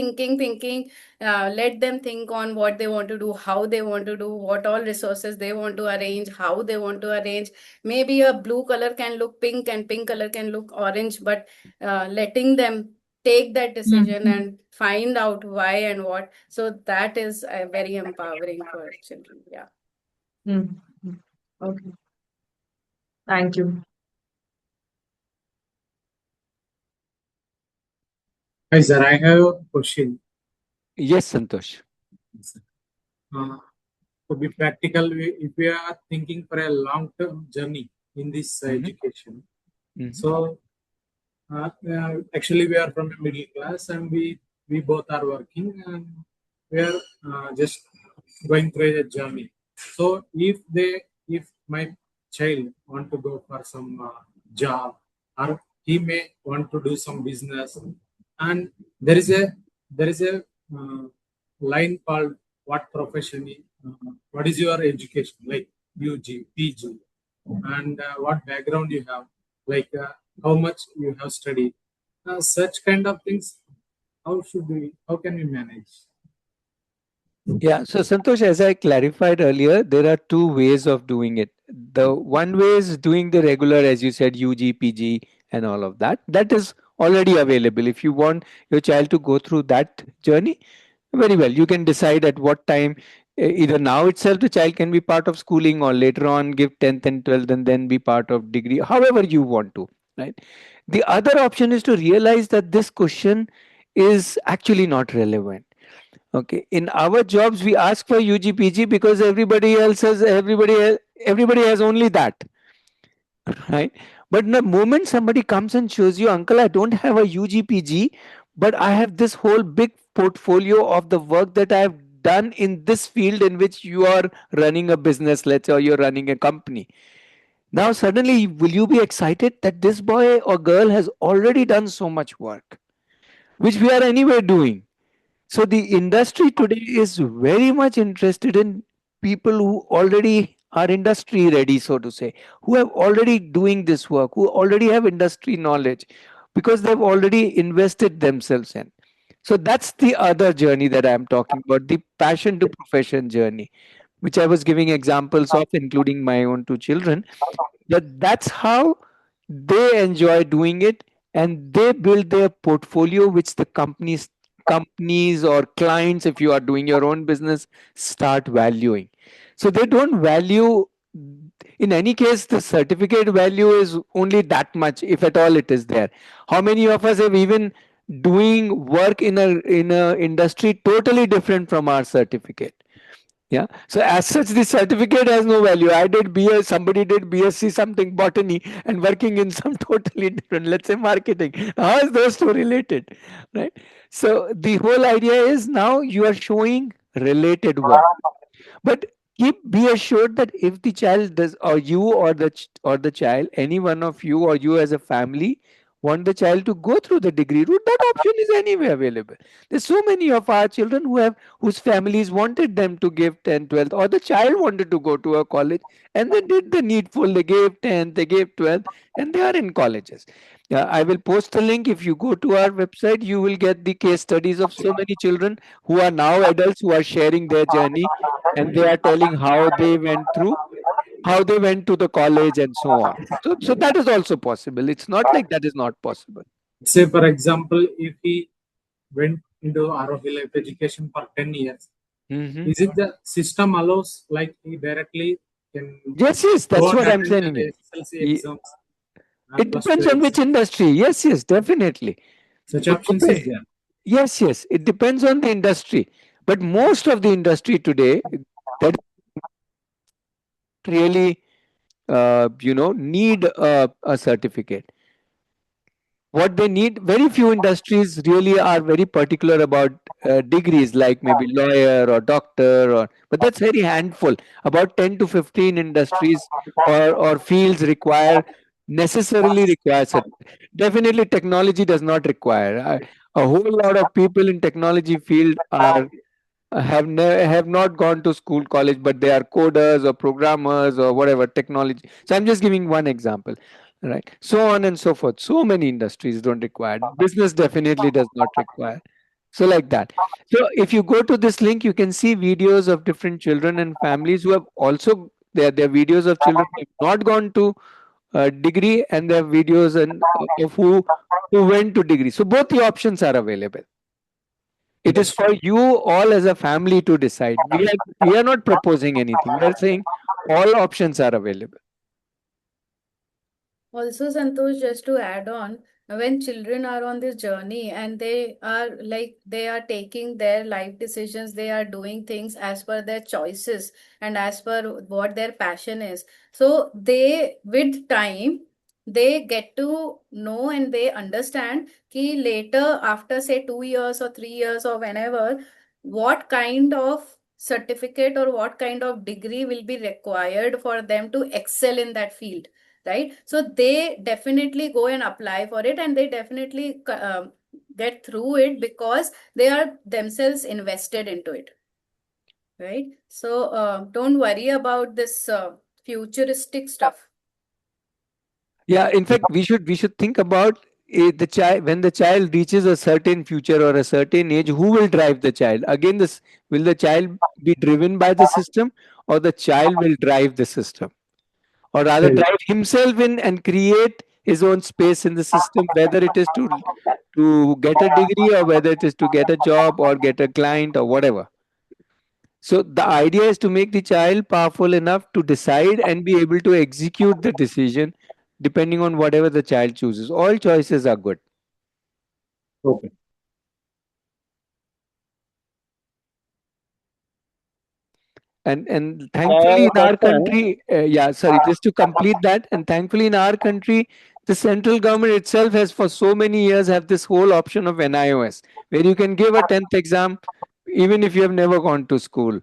let them think on what they want to do, how they want to do, what all resources they want to arrange, how they want to arrange. Maybe a blue color can look pink and pink color can look orange, but letting them take that decision Hmm. and find out why and what. So that is very empowering for children. Yeah. Hmm. Hmm. Okay. Thank you. Hi, sir. I have a question. Yes, Santosh. Uh, to be practical, if we are thinking for a long-term journey in this Hmm. education, Hmm. so actually we are from a middle class and we both are working and we are just going through a journey. So if my child want to go for some job or he may want to do some business, and there is a uh, line called what profession what is your education, like UG, PG, and what background you have, like how much you have studied, such kind of things. How can we manage? Yeah, so Santosh, as I clarified earlier, there are two ways of doing it. The one way is doing the regular, as you said, UG, PG, and all of that. That is already available. If you want your child to go through that journey, very well. You can decide at what time, either now itself, the child can be part of schooling, or later on give 10th and 12th and then be part of degree, however you want to, right? The other option is to realize that this question is actually not relevant. Okay, in our jobs we ask for UGPG because everybody has only that, right? But the moment somebody comes and shows you, uncle, I don't have a UGPG, but I have this whole big portfolio of the work that I have done in this field in which you are running a business, let's say, or you're running a company. Now suddenly, will you be excited that this boy or girl has already done so much work, which we are anyway doing? So the industry today is very much interested in people who already are industry ready, so to say, who have already doing this work, who already have industry knowledge, because they've already invested themselves in. So that's the other journey that I'm talking about, the passion to profession journey, which I was giving examples of, including my own two children. That's how they enjoy doing it, and they build their portfolio, which the companies or clients, if you are doing your own business, start valuing. So they don't value, in any case, the certificate value is only that much, if at all it is there. How many of us have even doing work in a industry totally different from our certificate? Yeah. So as such, the certificate has no value. I did BS, somebody did BSc something botany and working in some totally different, let's say marketing. How is those two related? Right. So the whole idea is now you are showing related work. But be assured that if the child does, or you or or the child, any one of you or you as a family want the child to go through the degree route, that option is anyway available. There's so many of our children whose families wanted them to give 10th, 12th, or the child wanted to go to a college, and they did the needful. They gave 10th, they gave 12th, and they are in colleges. Yeah, I will post the link. If you go to our website, you will get the case studies of so many children who are now adults, who are sharing their journey, and they are telling how they went through, how they went to the college, and so on. So that is also possible. It's not like that is not possible. Say, for example, if he went into Aarohi Life Education for 10 years, Hmm. is it the system allows like he directly can Yes, go that's and what I'm attend telling the you. SSLC Ye- exams, It plus two depends on which exams? industry. Yes, definitely. Such It options is depends. there. Yes, it depends on the industry. But most of the industry today, that really, need a certificate. What they need, very few industries really are very particular about degrees, like maybe lawyer or doctor, or but that's very handful. About 10 to 15 industries or fields necessarily require definitely technology does not require. A whole lot of people in technology field have not gone to school, college, but they are coders or programmers or whatever technology. So I'm just giving one example, right? So on and so forth. So many industries don't require. Business definitely does not require. So like that. So if you go to this link, you can see videos of different children and families who have also, there are videos of children who have not gone to degree, and there are videos of who went to degree. So both the options are available. It is Understood. for you all as a family to decide. We are not proposing anything. We are saying all options are available. Also, Santosh, just to add on, when children are on this journey and they are taking their life decisions, they are doing things as per their choices and as per what their passion is. So they, with time, they get to know and they understand कि later, after say 2 years or 3 years or whenever, what kind of certificate or what kind of degree will be required for them to excel in that field, right? So they definitely go and apply for it, and they definitely get through it because they are themselves invested into it, right? So don't worry about this futuristic stuff. Yeah, in fact, we should think about the child. When the child reaches a certain future or a certain age, who will drive the child? Again, this, will the child be driven by the system, or the child will drive the system, or rather Right. drive himself in and create his own space in the system, whether it is to get a degree, or whether it is to get a job or get a client or whatever. So the idea is to make the child powerful enough to decide and be able to execute the decision depending on whatever the child chooses. All choices are good. Okay. And I have thankfully a in our question. country, yeah, sorry, just to complete that, and thankfully in our country, the central government itself has for so many years have this whole option of NIOS, where you can give a 10th exam even if you have never gone to school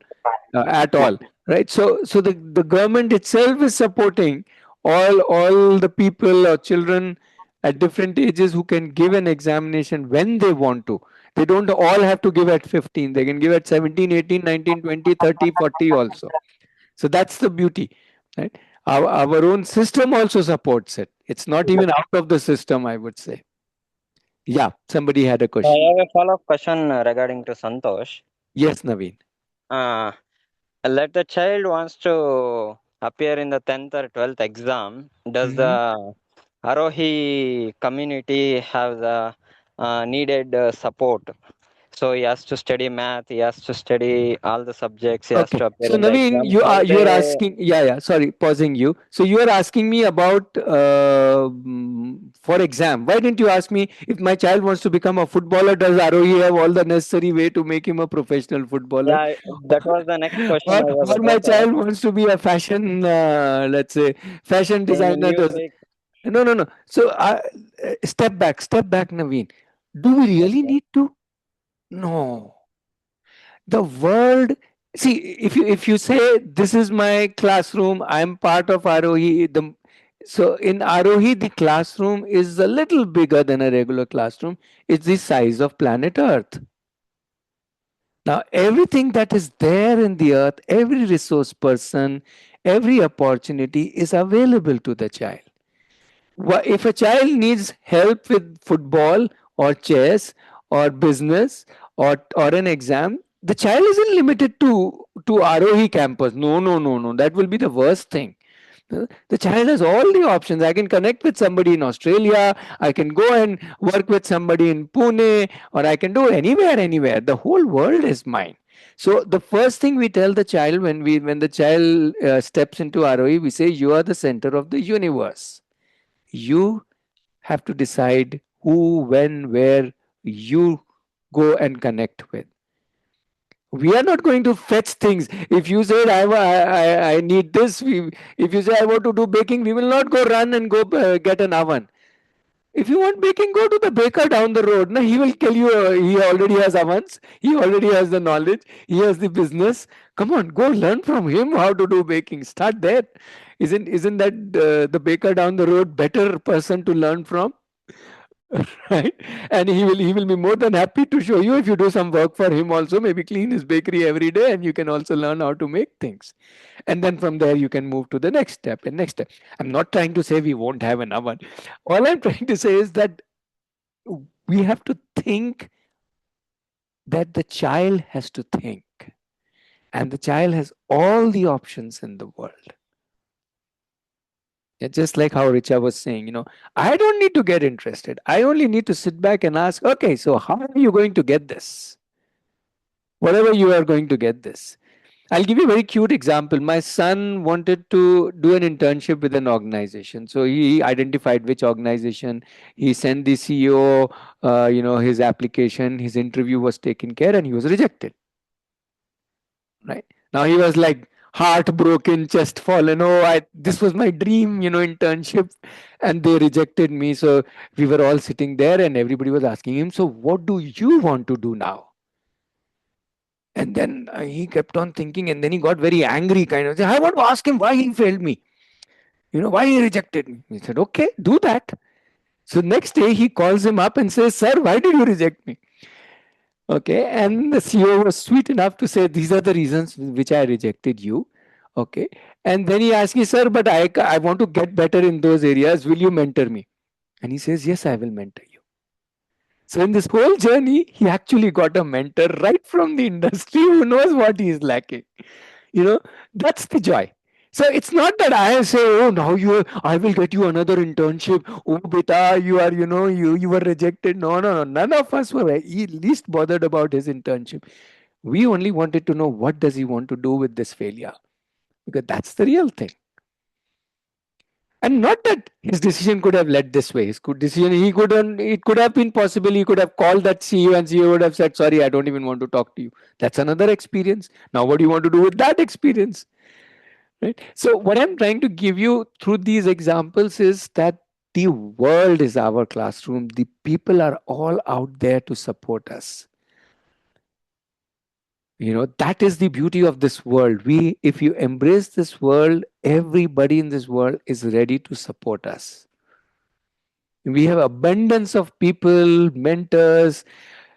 at all, right? So the government itself is supporting all the people or children at different ages who can give an examination when they want to. They don't all have to give at 15. They can give at 17, 18, 19, 20, 30, 40 also. So that's the beauty, right? Our own system also supports it. It's not even out of the system, I would say. Yeah, somebody had a I question. have a follow-up question regarding to Santosh. Yes, Naveen. Uh, let the child wants to appear in the 10th or 12th exam. Does Mhm. the Aarohi community have the needed support. So he has to study math, he has to study all the subjects, he has Okay. to appear So in the Naveen, exam. How you are they, asking, yeah, sorry, pausing you. So you are asking me about for exam. Why didn't you ask me if my child wants to become a footballer, does ROE have all the necessary way to make him a professional footballer? yeah, that was the next question I was Or my about to ask. child wants to be a fashion, let's say, fashion In designer. Does music, no, no, no. So step back, Naveen. Do we really okay. need to? No. The world, see, if you say this is my classroom, I'm part of Arohi, so in Arohi the classroom is a little bigger than a regular classroom. It's the size of planet Earth. Now everything that is there in the earth, every resource person, every opportunity is available to the child. If a child needs help with football or chess or business or an exam, the child isn't limited to Arohi campus. No, no, no, no. That will be the worst thing. The child has all the options. I can connect with somebody in Australia. I can go and work with somebody in Pune, or I can do anywhere, anywhere. The whole world is mine. So the first thing we tell the child when the child steps into ROE, we say you are the center of the universe. You have to decide who, when, where you go and connect with. We are not going to fetch things. If you say I need this, if you say I want to do baking, we will not go run and go get an oven. If you want baking, go to the baker down the road. No, he will tell you he already has ovens, he already has the knowledge, he has the business. Come on, go learn from him how to do baking. Start there. Isn't that the baker down the road better person to learn from? Right, and he will be more than happy to show you if you do some work for him also, maybe clean his bakery every day, and you can also learn how to make things. And then from there you can move to the next step and next step. I'm not trying to say we won't have an oven. All I'm trying to say is that we have to think, that the child has to think, and the child has all the options in the world. Yeah, just like how Richa was saying, I don't need to get interested. I only need to sit back and ask, okay, so how are you going to get this? Whatever you are going to get this. I'll give you a very cute example. My son wanted to do an internship with an organization. So he identified which organization. He sent the CEO, his application, his interview was taken care, and he was rejected. Right. Now he was like heartbroken, chest fallen. Oh, this was my dream, internship, and they rejected me. So we were all sitting there, and everybody was asking him, so what do you want to do now? And then he kept on thinking, and then he got very angry, kind of. I want to ask him why he failed me, why he rejected me. He said, okay, do that. So next day he calls him up and says, sir, why did you reject me? Okay, and the CEO was sweet enough to say, these are the reasons which I rejected you. Okay, and then he asked me, sir, but I want to get better in those areas. Will you mentor me? And he says, yes, I will mentor you. So in this whole journey, he actually got a mentor right from the industry who knows what he is lacking. You know, that's the joy. So it's not that I say, oh, now I will get you another internship. Oh, beta, you were rejected. No, no, no. None of us were least bothered about his internship. We only wanted to know what does he want to do with this failure, because that's the real thing. And not that his decision could have led this way. His decision, it could have been possible. He could have called that CEO, and CEO would have said, sorry, I don't even want to talk to you. That's another experience. Now, what do you want to do with that experience? Right? So what I'm trying to give you through these examples is that the world is our classroom. The people are all out there to support us. That is the beauty of this world. If you embrace this world, everybody in this world is ready to support us. We have abundance of people, mentors.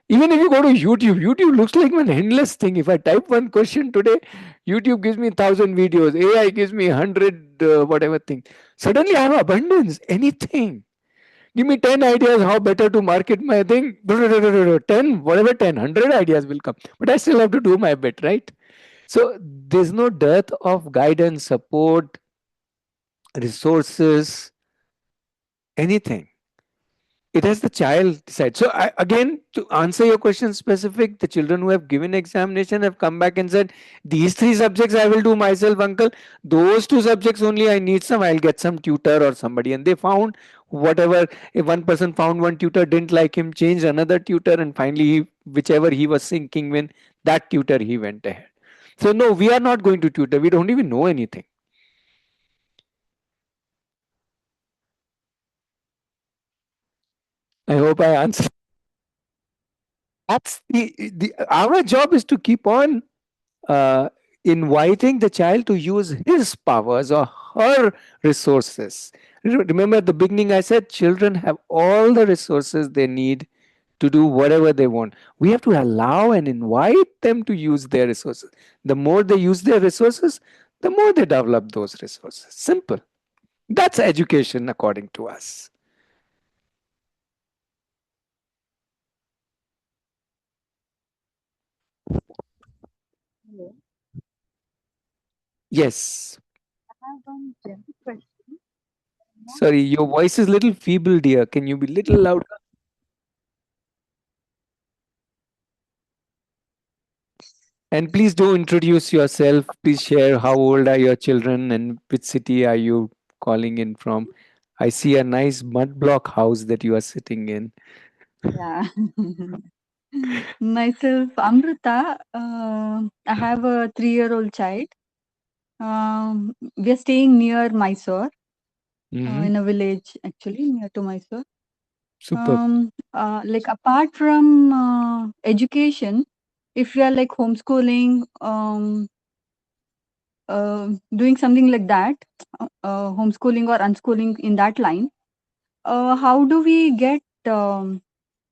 Even if you go to YouTube looks like an endless thing. If I type one question today, YouTube gives me 1,000 videos. AI gives me 100 whatever thing. Suddenly I have abundance. Anything. Give me 10 ideas how better to market my thing. 10, whatever 10, 100 ideas will come. But I still have to do my bit, right? So there's no dearth of guidance, support, resources. anything. It has the child decide. So again, to answer your question specific, the children who have given examination have come back and said, these three subjects I will do myself, uncle. Those two subjects only I need some, I'll get some tutor or somebody. And they found whatever. If one person found one tutor, didn't like him, changed another tutor, and finally whichever he was thinking when, that tutor he went ahead. So no, we are not going to tutor. We don't even know anything. I hope I answered. That's the our job is to keep on uh, inviting the child to use his powers or her resources. Remember at the beginning, I said children have all the resources they need to do whatever they want. We have to allow and invite them to use their resources. The more they use their resources, the more they develop those resources. Simple. That's education, according to us. Hello. Yes. I have one general question. Sorry, your voice is little feeble, dear. Can you be little louder? And please do introduce yourself. Please share how old are your children and which city are you calling in from. I see a nice mud block house that you are sitting in. Yeah. Myself, Amrita. I have a 3-year-old child. We are staying near Mysore, Hmm. in a village actually near to Mysore. Super. Like apart from education, if we are like homeschooling, doing something like that, homeschooling or unschooling in that line, how do we get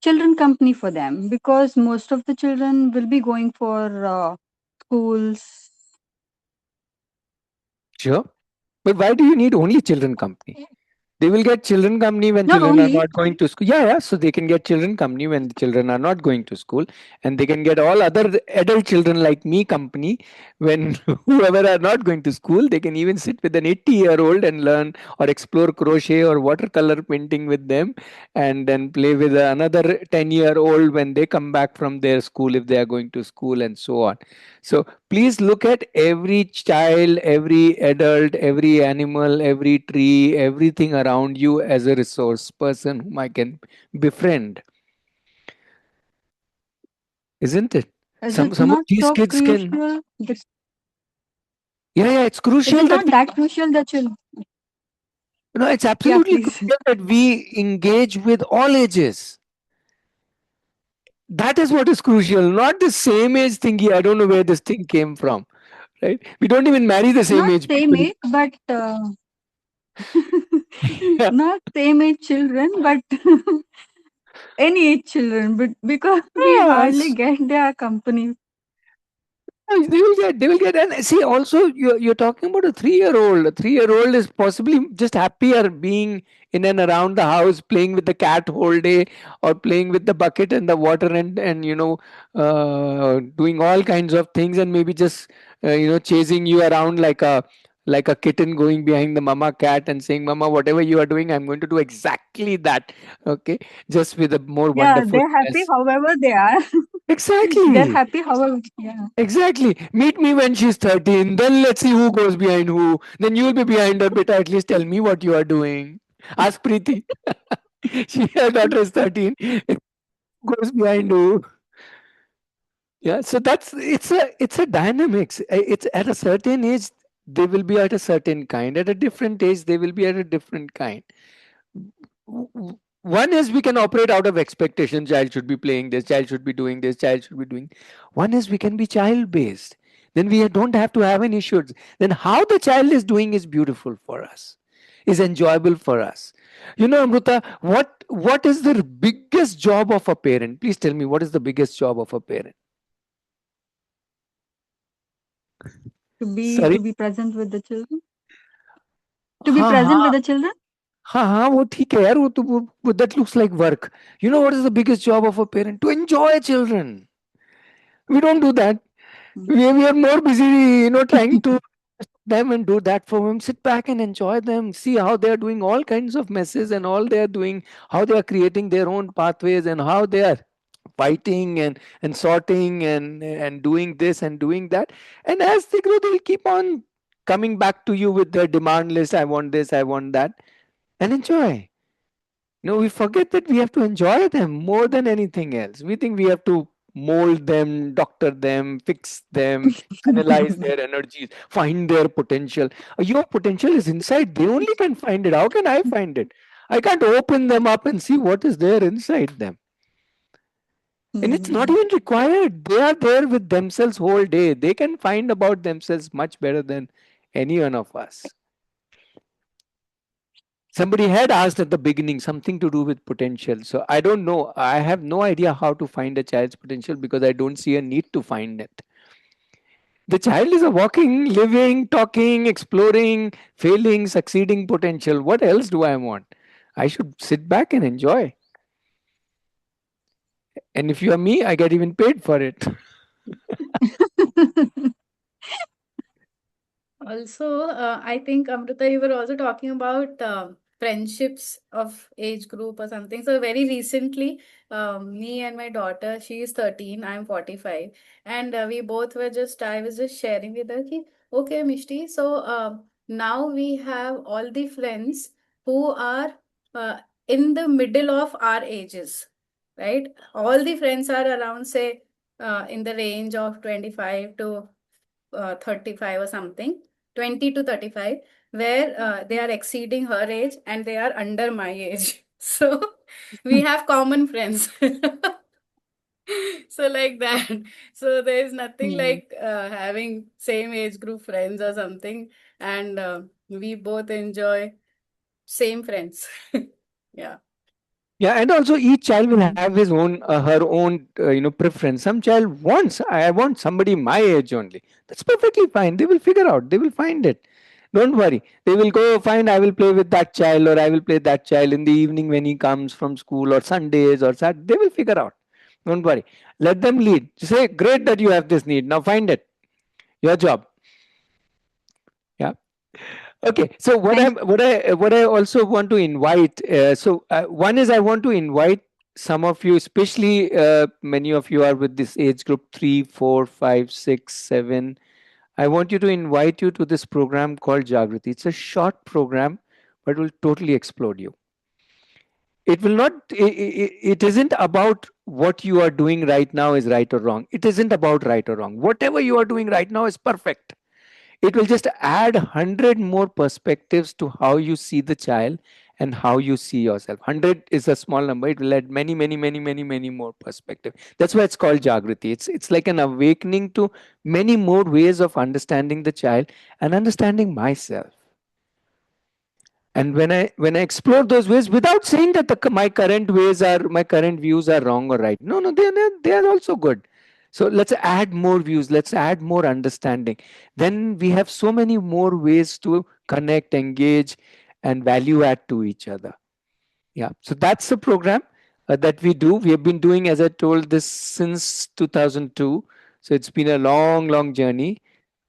children company for them? Because most of the children will be going for schools. Sure. But why do you need only children company? They will get children company when Not children are only, not going to school. Yeah, yeah. So they can get children company when the children are not going to school, and they can get all other adult children like me company when whoever are not going to school. They can even sit with an 80-year-old and learn or explore crochet or watercolor painting with them, and then play with another 10-year-old when they come back from their school if they are going to school, and so on. So please look at every child, every adult, every animal, every tree, everything around you as a resource person whom I can befriend, isn't it? is it Some of not these so kids can. crucial? Yeah, yeah. It's Is crucial it that not we. that crucial that you? No, it's Yeah, absolutely please. crucial that we engage with all ages. That is what is crucial, not the same age thingy. I don't know where this thing came from. Right? We don't even marry the same Not age same people. age, but not same age children, but any age children. But because we Yeah. hardly get their company. Yes, they will get, and see, also you're talking about a 3-year-old. A 3-year-old is possibly just happier being in and around the house, playing with the cat whole day, or playing with the bucket and the water, and doing all kinds of things, and maybe just chasing you around like a kitten going behind the mama cat and saying, "Mama, whatever you are doing, I'm going to do exactly that." Okay, just with a more Yeah, they're happy wonderfulness. however they are. They're Exactly. happy however. Yeah. Exactly. Meet me when she's 13. Then let's see who goes behind who. Then you'll be behind her, beta. At least tell me what you are doing. Ask Preeti. Her daughter is 13. Who goes behind who? Yeah. So it's a dynamics. It's at a certain age they will be at a certain kind. At a different age they will be at a different kind. One is we can operate out of expectation. Child should be playing this, child should be doing this, child should be doing. One is we can be child based. Then we don't have to have any issues. Then how the child is doing is beautiful for us, is enjoyable for us. Amruta, what is the biggest job of a parent? Please tell me, what is the biggest job of a parent? To be Sorry. to be present with the children. To be हाँ present with हाँ the children. हाँ हाँ वो ठीक है यार that looks like work. What is the biggest job of a parent? To enjoy children. We don't do that. Mm. We are more busy, trying to them and do that for them. Sit back and enjoy them. See how they are doing all kinds of messes and all they are doing, how they are creating their own pathways and how they are fighting and sorting and doing this and doing that. And as they grow, they'll keep on coming back to you with their demand list. I want this, I want that, and enjoy. No, we forget that we have to enjoy them more than anything else. We think we have to mold them, doctor them, fix them, analyze their energies, find their potential. Your potential is inside. They only can find it. How can I find it? I can't open them up and see what is there inside them. And it's not even required. They are there with themselves whole day. They can find about themselves much better than any one of us. Somebody had asked at the beginning something to do with potential. So I don't know. I have no idea how to find a child's potential because I don't see a need to find it. The child is a walking, living, talking, exploring, failing, succeeding potential. What else do I want? I should sit back and enjoy. And if you are me, I get even paid for it. Also, I think Amrita, you were also talking about friendships of age group or something. So very recently, me and my daughter, she is 13, I'm 45, and we both were just, I was just sharing with her, ki, okay, Mishti, so now we have all the friends who are in the middle of our ages, right? All the friends are around, say, in the range of 25 to 35 or something, 20 to 35, where they are exceeding her age and they are under my age. So we have common friends. So like that. So there is nothing Hmm. like having same age group friends or something, and we both enjoy same friends. Yeah. Yeah, and also each child will have his own, her own, preference. Some child wants, I want somebody my age only. That's perfectly fine. They will figure out. They will find it. Don't worry. They will go find. I will play with that child, or I will play that child in the evening when he comes from school, or Sundays, or Saturday. They will figure out. Don't worry. Let them lead. Say, great that you have this need. Now find it. Your job. Yeah. Okay, so Thank what I also want to invite. One is I want to invite some of you, especially many of you are with this age group 3, 4, 5, 6, 7. I want you to invite you to this program called Jagriti. It's a short program, but will totally explode you. It will not. It isn't about what you are doing right now is right or wrong. It isn't about right or wrong. Whatever you are doing right now is perfect. It will just add 100 more perspectives to how you see the child and how you see yourself. 100 is a small number. It will add many, many, many, many, many more perspective. That's why it's called Jagriti. It's like an awakening to many more ways of understanding the child and understanding myself. And when I explore those ways without saying that my current ways are my current views are wrong or right. No, no, they are also good. So let's add more views, let's add more understanding. Then we have so many more ways to connect, engage, and value add to each other. Yeah, so that's the program that we do. We have been doing, as I told, this since 2002. So it's been a long, long journey.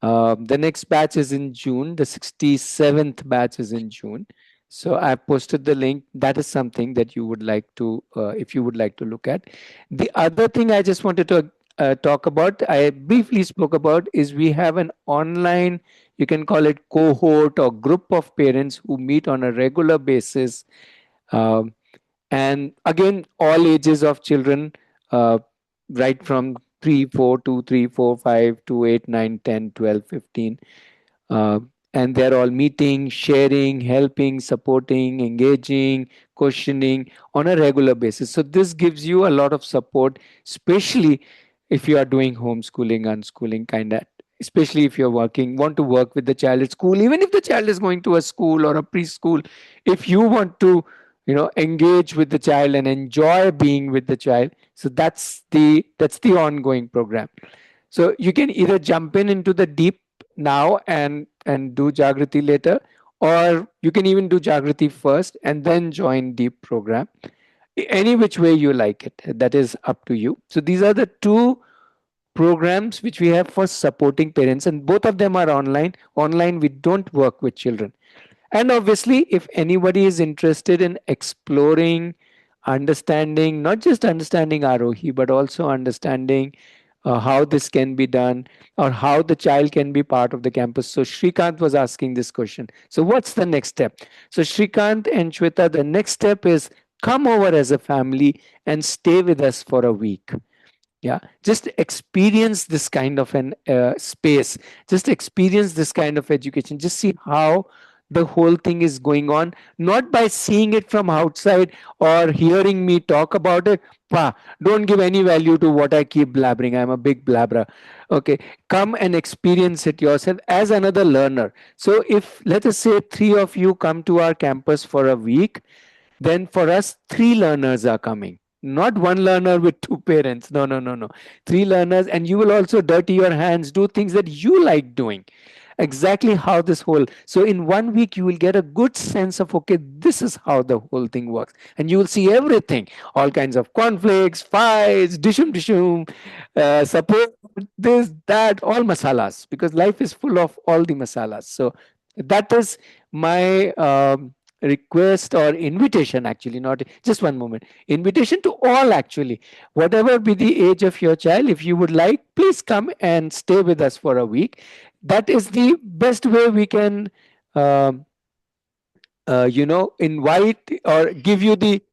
The next batch is in June. The 67th batch is in June. So I posted the link. That is something that you would like to, if you would like to look at. The other thing I just wanted to talk about, I briefly spoke about, is we have an online, you can call it cohort or group of parents who meet on a regular basis. Um, and again, all ages of children, uh, right from 3 4 2 3 4 5 to 8 9 10 12 15, uh, and they're all meeting, sharing, helping, supporting, engaging, questioning on a regular basis. So this gives you a lot of support, especially if you are doing homeschooling, unschooling kind of, especially if you're want to work with the child at school, even if the child is going to a school or a preschool. If you want to, engage with the child and enjoy being with the child, so that's the ongoing program. So you can either jump into the deep now and do Jagriti later, or you can even do Jagriti first and then join deep program. Any which way you like it, that is up to you. So these are the two programs which we have for supporting parents, and both of them are online. Online, we don't work with children. And obviously, if anybody is interested in exploring, understanding, not just understanding Arohi, but also understanding how this can be done or how the child can be part of the campus. So Shrikant was asking this question. So what's the next step? So Shrikant and Shweta, the next step is come over as a family and stay with us for a week. Yeah, just experience this kind of an space, just experience this kind of education, just see how the whole thing is going on, not by seeing it from outside or hearing me talk about it. Don't give any value to what I keep blabbering. I'm a big blabberer. Okay, come and experience it yourself as another learner. So if, let us say, three of you come to our campus for a week, then for us, three learners are coming. Not one learner with two parents. No, no, no, no. Three learners, and you will also dirty your hands, do things that you like doing. Exactly how this whole. So, in 1 week, you will get a good sense of, okay, this is how the whole thing works. And you will see everything, all kinds of conflicts, fights, dishum, support, this, that, all masalas, because life is full of all the masalas. So, that is my request or invitation, actually, not just one moment, invitation to all, actually, whatever be the age of your child, if you would like, please come and stay with us for a week. That is the best way we can um, invite or give you the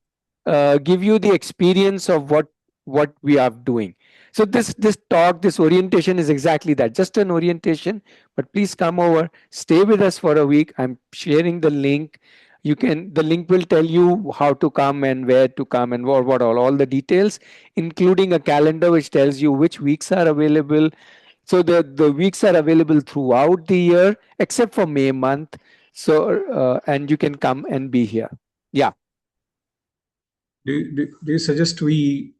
experience of what we are doing. So this talk, this orientation is exactly that, just an orientation. But please come over, stay with us for a week. I'm sharing the link. The link will tell you how to come and where to come and what all the details, including a calendar which tells you which weeks are available. So the weeks are available throughout the year except for May month. So and you can come and be here. Yeah. Do you suggest we?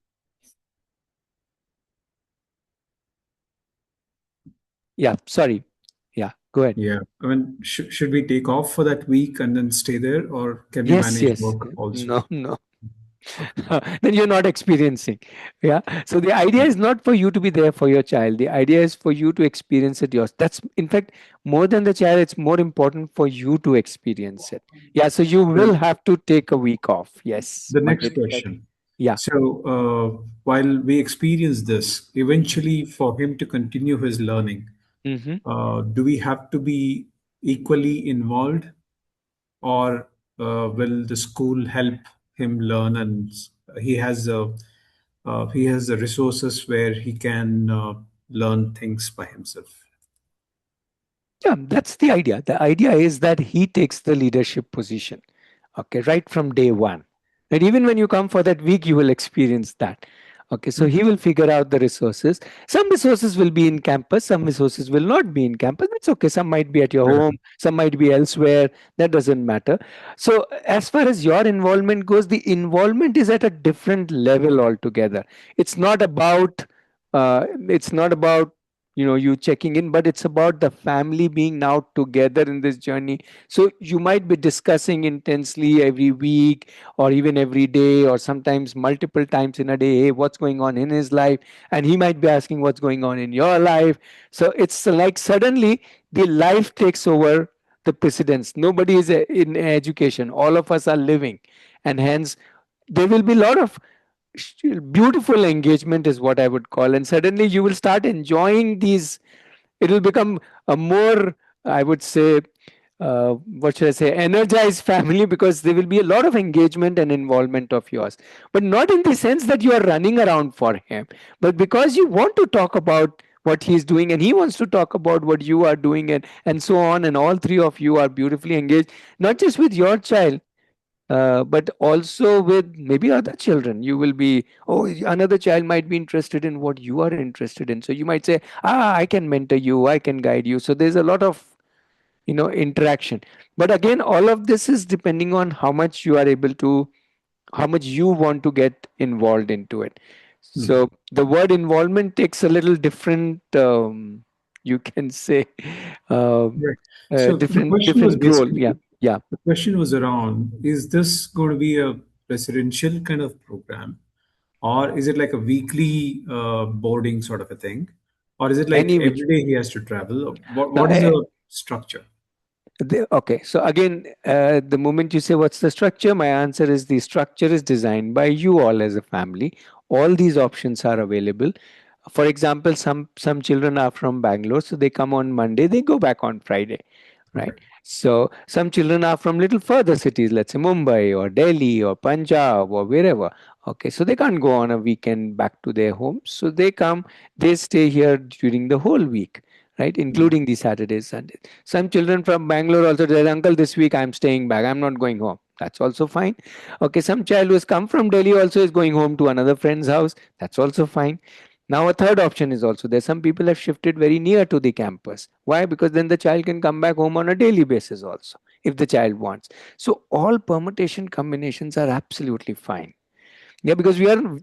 Yeah, sorry. Yeah, go ahead. Yeah, I mean, should we take off for that week and then stay there, or can we Yes, manage yes. work also? No, no. Then you're not experiencing. Yeah. So the idea is not for you to be there for your child. The idea is for you to experience it yours. That's, in fact, more than the child, it's more important for you to experience it. Yeah. So you will So have to take a week off. Yes. the Monday next to Friday. question. Yeah. So while we experience this, eventually for him to continue his learning, Hmm. do we have to be equally involved, or will the school help him learn, and he has the resources where he can learn things by himself? Yeah, that's the idea. The idea is that he takes the leadership position, okay, right from day one. And even when you come for that week, you will experience that. Okay, so he will figure out the resources. Some resources will be in campus, some resources will not be in campus. That's okay. Some might be at your Correct. home, some might be elsewhere. That doesn't matter. So, as far as your involvement goes, the involvement is at a different level altogether. It's not about, you checking in, but it's about the family being now together in this journey. So you might be discussing intensely every week or even every day or sometimes multiple times in a day, hey, what's going on in his life, and he might be asking what's going on in your life. So it's like suddenly the life takes over the precedence. Nobody is in education, all of us are living, and hence there will be a lot of beautiful engagement is what I would call, and suddenly you will start enjoying these. It will become a more, I would say, what should I say, energized family, because there will be a lot of engagement and involvement of yours, but not in the sense that you are running around for him, but because you want to talk about what he's doing and he wants to talk about what you are doing, and so on, and all three of you are beautifully engaged, not just with your child, but also with maybe other children. You will be, oh, another child might be interested in what you are interested in. So you might say, I can mentor you, I can guide you. So there's a lot of, interaction. But again, all of this is depending on how much you are able to, how much you want to get involved into it. Hmm. So the word involvement takes a little different, you can say, um, Right. So the question was different role. basically, Yeah. Yeah. the question was around, is this going to be a residential kind of program, or is it like a weekly boarding sort of a thing, or is it like Any which every day he has to travel? now, What is the structure? okay, so again, the moment you say what's the structure, my answer is the structure is designed by you all as a family. All these options are available. For example, some children are from Bangalore, so they come on Monday, they go back on Friday, right? Okay. So some children are from little further cities, let's say Mumbai or Delhi or Punjab or wherever. Okay, so they can't go on a weekend back to their homes. So they come, they stay here during the whole week, right? Including the Saturdays, Sundays. Some children from Bangalore also say, Uncle, this week I'm staying back. I'm not going home. That's also fine. Okay, some child who has come from Delhi also is going home to another friend's house. That's also fine. Now, a third option is also there. Some people have shifted very near to the campus. Why? Because then the child can come back home on a daily basis also, if the child wants. So, all permutation combinations are absolutely fine. Yeah, because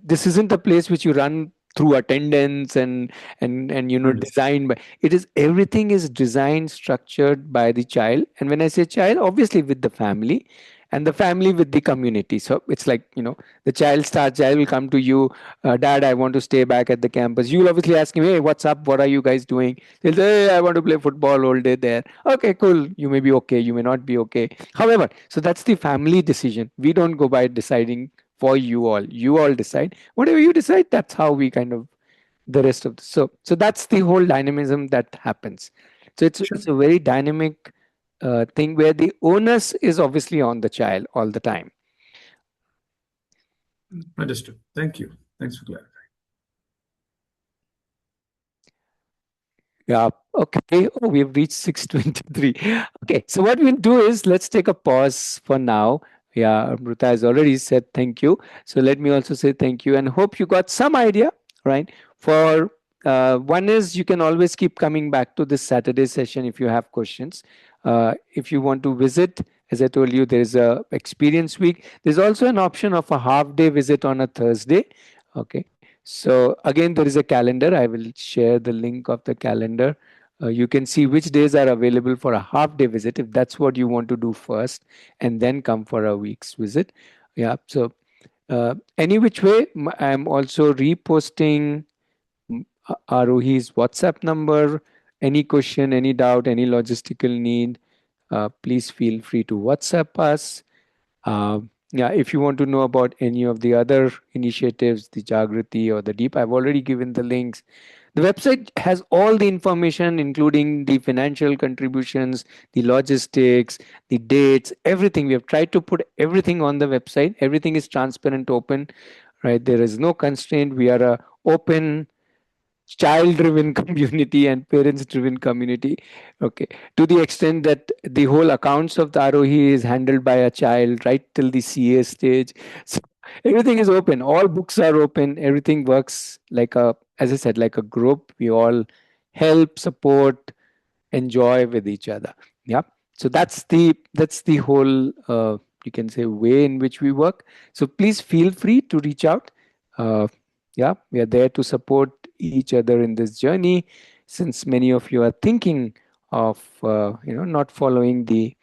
this isn't a place which you run through attendance and Understood. designed by. It is everything is designed, structured by the child. And when I say child, obviously with the family, and the family with the community. So it's like, the child will come to you, Dad, I want to stay back at the campus. You'll obviously ask him, hey, what's up, what are you guys doing? They'll say, hey, I want to play football all day there. Okay, cool, you may be okay, you may not be okay. However, so that's the family decision. We don't go by deciding for you all. You all decide. Whatever you decide, that's how we kind of the rest of the so that's the whole dynamism that happens. So it's Sure. a very dynamic thing where the onus is obviously on the child all the time. Understood. Thank you. Thanks for clarifying. Yeah. Okay. Oh, we've reached 6:23. Okay. So what we'll do is let's take a pause for now. Yeah, Amrita has already said thank you. So let me also say thank you and hope you got some idea, right? For one is you can always keep coming back to this Saturday session if you have questions. If you want to visit, as I told you, there is a experience week. There's also an option of a half day visit on a Thursday. Okay. So again, there is a calendar. I will share the link of the calendar. You can see which days are available for a half day visit if that's what you want to do first, and then come for a week's visit. Yeah. So any which way, I'm also reposting Aarohi's WhatsApp number. Any question, any doubt, any logistical need, please feel free to WhatsApp us. Yeah, if you want to know about any of the other initiatives, the Jagriti or the Deep, I've already given the links. The website has all the information, including the financial contributions, the logistics, the dates, everything. We have tried to put everything on the website. Everything is transparent, open, right? There is no constraint. We are a open, child driven community and parents driven community. Okay, to the extent that the whole accounts of the Aarohi is handled by a child right till the CA stage. So everything is open, all books are open, everything works like a, as I said, like a group. We all help, support, enjoy with each other. Yeah, so that's the whole you can say way in which we work. So please feel free to reach out. Yeah, we are there to support each other in this journey, since many of you are thinking of not following the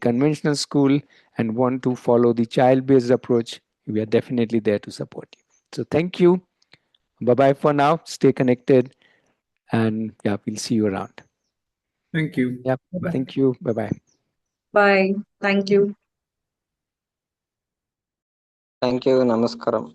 conventional school and want to follow the child based approach. We are definitely there to support you. So thank you. Bye bye for now. Stay connected, and yeah, we'll see you around. Thank you. Yeah, Bye. thank you. Bye bye. Bye. Thank you. Thank you. Namaskaram.